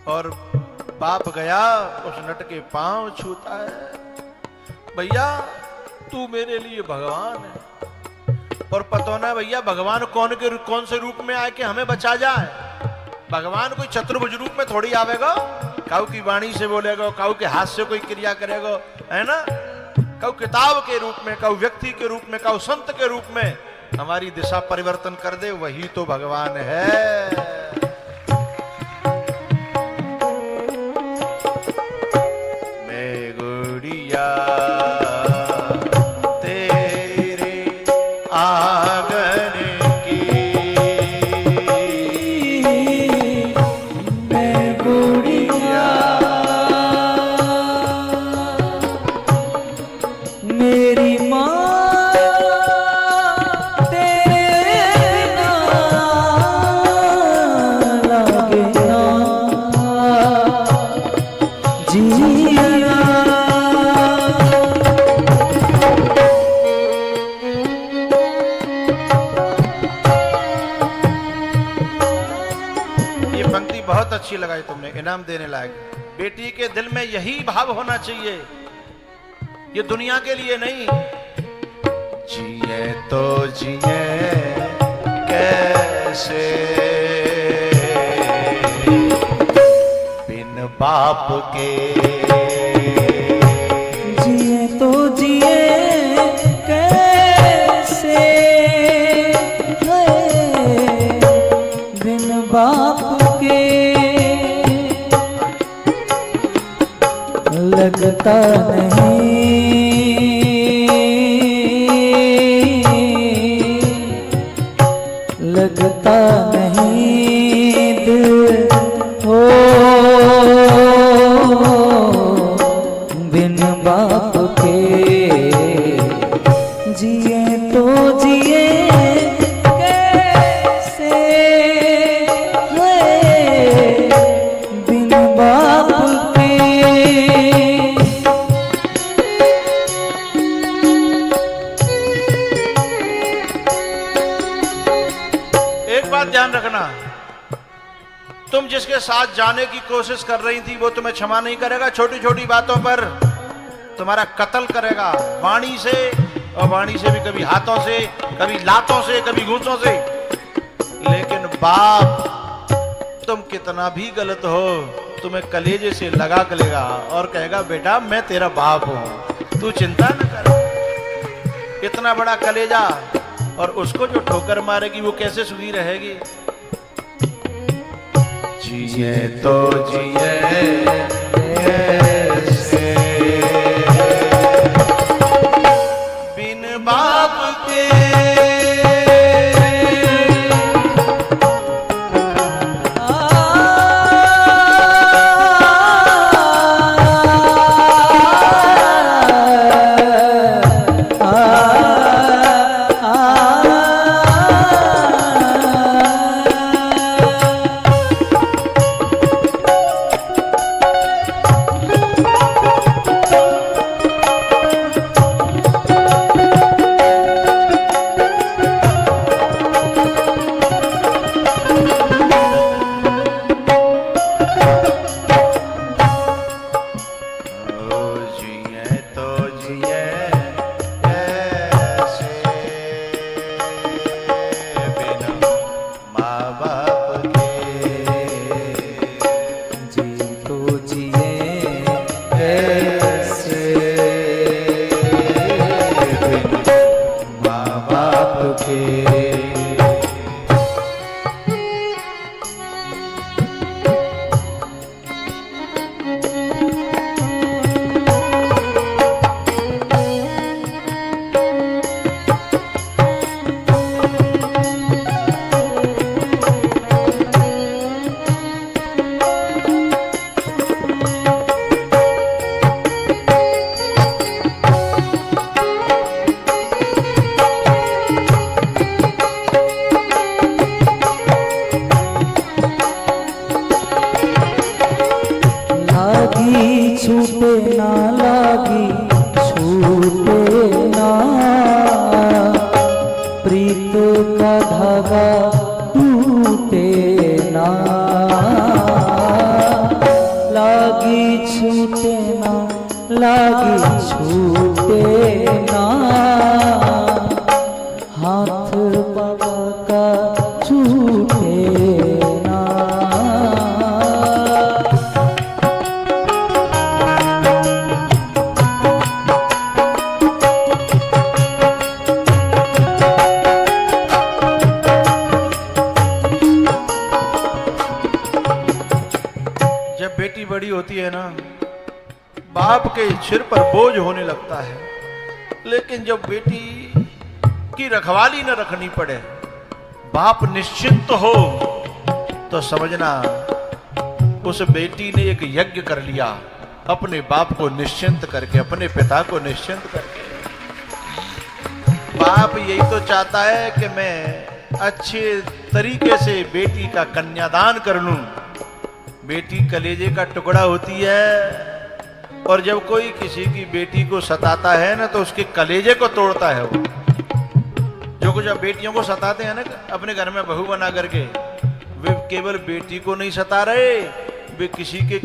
और बाप गया, उस नट के पांव छूता है। भैया, तू मेरे लिए भगवान है। और पता ना भैया, भगवान कौन से रूप में आए कि हमें बचा जाए? भगवान कोई चतुर्भुज रूप में थोड़ी आवेगा, काऊ की वाणी से बोलेगा, काऊ के हाथ से कोई क्रिया करेगा, है ना? कऊ किताब के रूप में, कऊ व्यक्ति के रूप में, कऊ संत के रूप में हमारी दिशा परिवर्तन कर दे, वही तो भगवान है। मैं गुड़िया तेरे आंगन की, मैं गुड़िया मेरी माँ तेरे बिना लागे ना जीना। ये पंक्ति बहुत अच्छी लगाई तुमने, इनाम देने लायक। बेटी के दिल में यही भाव होना चाहिए ये दुनिया के लिए नहीं। जिए तो जिए कैसे बिन बाप के, जिए तो जिए कैसे है बिन बाप के, लगता लगता नहीं दिल हो बिन बाप के, जिए तो जिए कैसे है बिन बाप के। एक बात ध्यान रखना, तुम जिसके साथ जाने की कोशिश कर रही थी वो तुम्हें क्षमा नहीं करेगा। छोटी छोटी बातों पर तुम्हारा कत्ल करेगा, वाणी से, और वाणी से भी कभी हाथों से, कभी लातों से, कभी घूंसों से। लेकिन बाप तुम कितना भी गलत हो, तुम्हें कलेजे से लगा के लेगा और कहेगा बेटा मैं तेरा बाप हूं, तू चिंता न कर। इतना बड़ा कलेजा, और उसको जो ठोकर मारेगी वो कैसे सुखी रहेगी। जिए तो जिए कैसे बिन बाप के, छूटे ना लागी छूटे ना, प्रीत का धागा टूटे ना, लागी छूटे ना लागी छूटे ना, हाथ बाबा का छूटे ना। बेटी बड़ी होती है ना, बाप के सिर पर बोझ होने लगता है। लेकिन जब बेटी की रखवाली न रखनी पड़े, बाप निश्चिंत हो, तो समझना उस बेटी ने एक यज्ञ कर लिया, अपने बाप को निश्चिंत करके, अपने पिता को निश्चिंत करके। बाप यही तो चाहता है कि मैं अच्छे तरीके से बेटी का कन्यादान कर लूं। बेटी कलेजे का टुकड़ा होती है, और जब कोई किसी की बेटी को सताता है ना, तो उसके कलेजे को तोड़ता है वो। जो कुछ अब बेटियों को सताते हैं ना अपने घर में बहू बना करके, वे केवल बेटी को नहीं सता रहे, वे किसी के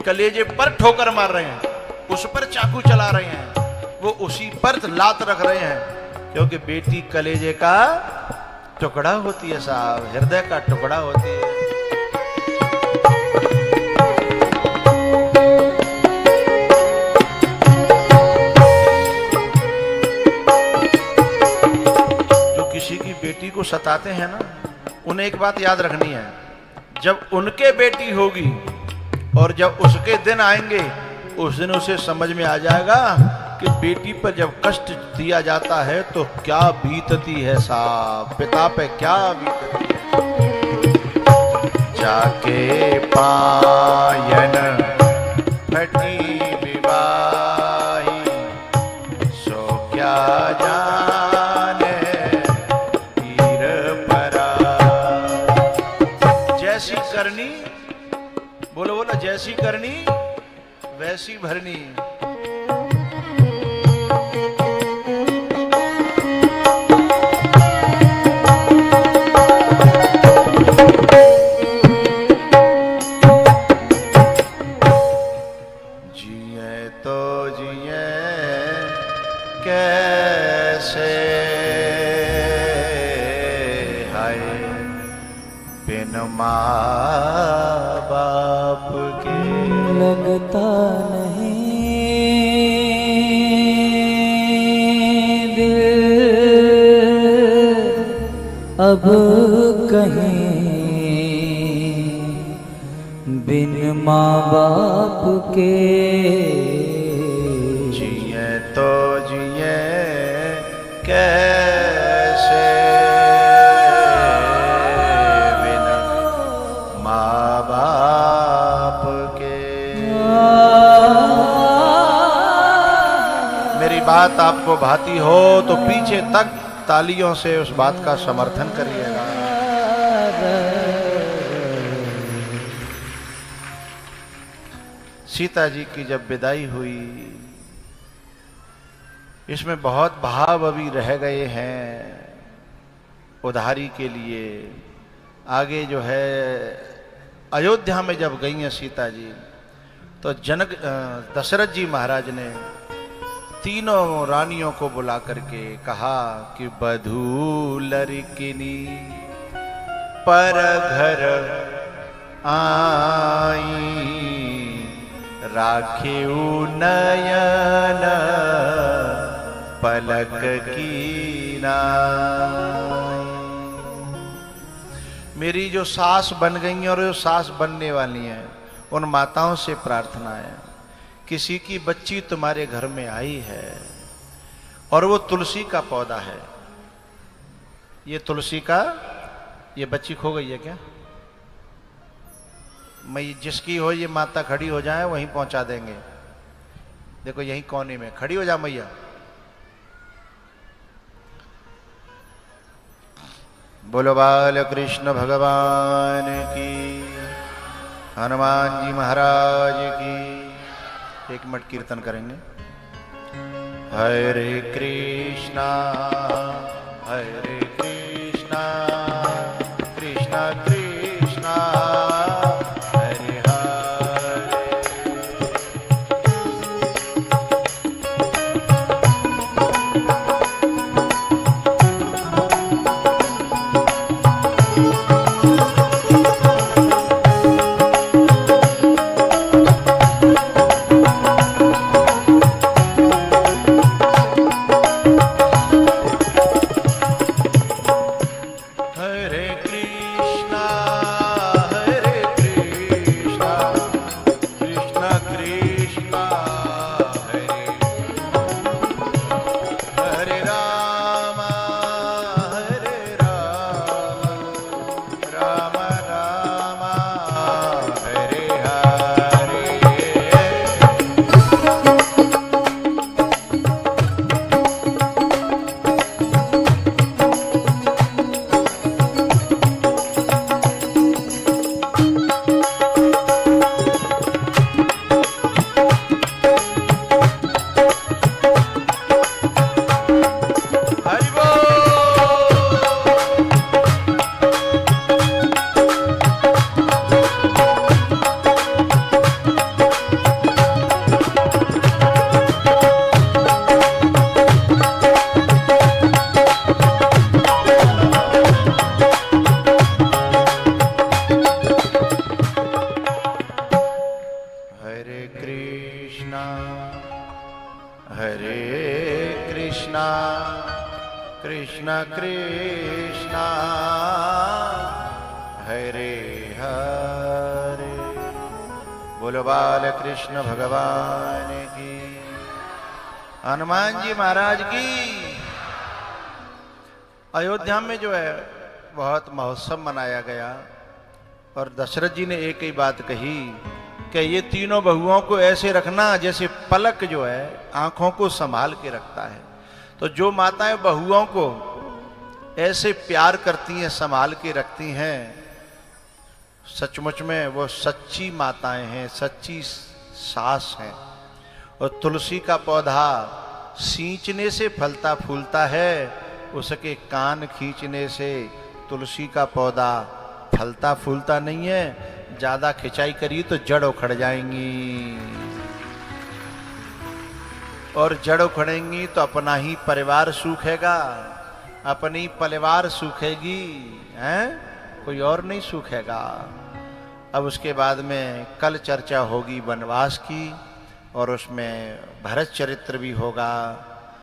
कलेजे पर ठोकर मार रहे हैं, उस पर चाकू चला रहे हैं, वो उसी पर लात रख रहे हैं, क्योंकि बेटी कलेजे का टुकड़ा होती है साहब, हृदय का टुकड़ा होती है। जो किसी की बेटी को सताते हैं ना, उन्हें एक बात याद रखनी है, जब उनके बेटी होगी और जब उसके दिन आएंगे, उस दिन उसे समझ में आ जाएगा कि बेटी पर जब कष्ट दिया जाता है तो क्या बीतती है साहब, पिता पे क्या बीतती है। जाके पायन फटी विवाही, सो क्या जाने पीर परा। जैसी करनी, बोलो बोलो, जैसी करनी वैसी भरनी। जिए तो जिए कैसे, हाय बिन माँ बाप के। लगता नहीं दिल अब कहीं बिन माँ बाप के। जिए तो जिए कैसे बिन माँ बाप के। मेरी बात आपको भाती हो तो पीछे तक तालियों से उस बात का समर्थन करिएगा। सीता जी की जब विदाई हुई, इसमें बहुत भाव अभी रह गए हैं उधारी के लिए। आगे जो है अयोध्या में जब गई हैं सीता जी, तो जनक दशरथ जी महाराज ने तीनों रानियों को बुला करके कहा कि बधू लड़किनी पर घर आई, राखेऊ नयन पलक की नाई। मेरी जो सास बन गई और जो सास बनने वाली हैं, उन माताओं से प्रार्थना है, किसी की बच्ची तुम्हारे घर में आई है और वो तुलसी का पौधा है। ये तुलसी का, ये बच्ची खो गई है क्या? मैं जिसकी हो ये माता खड़ी हो जाए वहीं पहुंचा देंगे। देखो यहीं कोने में खड़ी हो जा मैया। बोलो बाल कृष्ण भगवान की, हनुमान जी महाराज की। एक मिनट कीर्तन करेंगे। हरे कृष्णा हरे कृष्णा कृष्णा कृष्णा हरे हरे। हरे कृष्णा कृष्ण कृष्णा हरे हरे। बोलो बाल कृष्ण भगवान की। हनुमान जी महाराज की। अयोध्या में जो है बहुत महोत्सव मनाया गया और दशरथ जी ने एक ही बात कही कि ये तीनों बहुओं को ऐसे रखना जैसे पलक जो है आंखों को संभाल के रखता है। तो जो माताएं बहुओं को ऐसे प्यार करती हैं, संभाल के रखती हैं, सचमुच में वो सच्ची माताएं हैं, सच्ची सास हैं। और तुलसी का पौधा सींचने से फलता फूलता है, उसके कान खींचने से तुलसी का पौधा फलता फूलता नहीं है। ज्यादा खिंचाई करी तो जड़ उखड़ जाएंगी, और जड़ उखड़ेंगी तो अपना ही परिवार सूखेगा, अपनी परिवार सूखेगी, हैं? कोई और नहीं सूखेगा। अब उसके बाद में कल चर्चा होगी वनवास की, और उसमें भरत चरित्र भी होगा।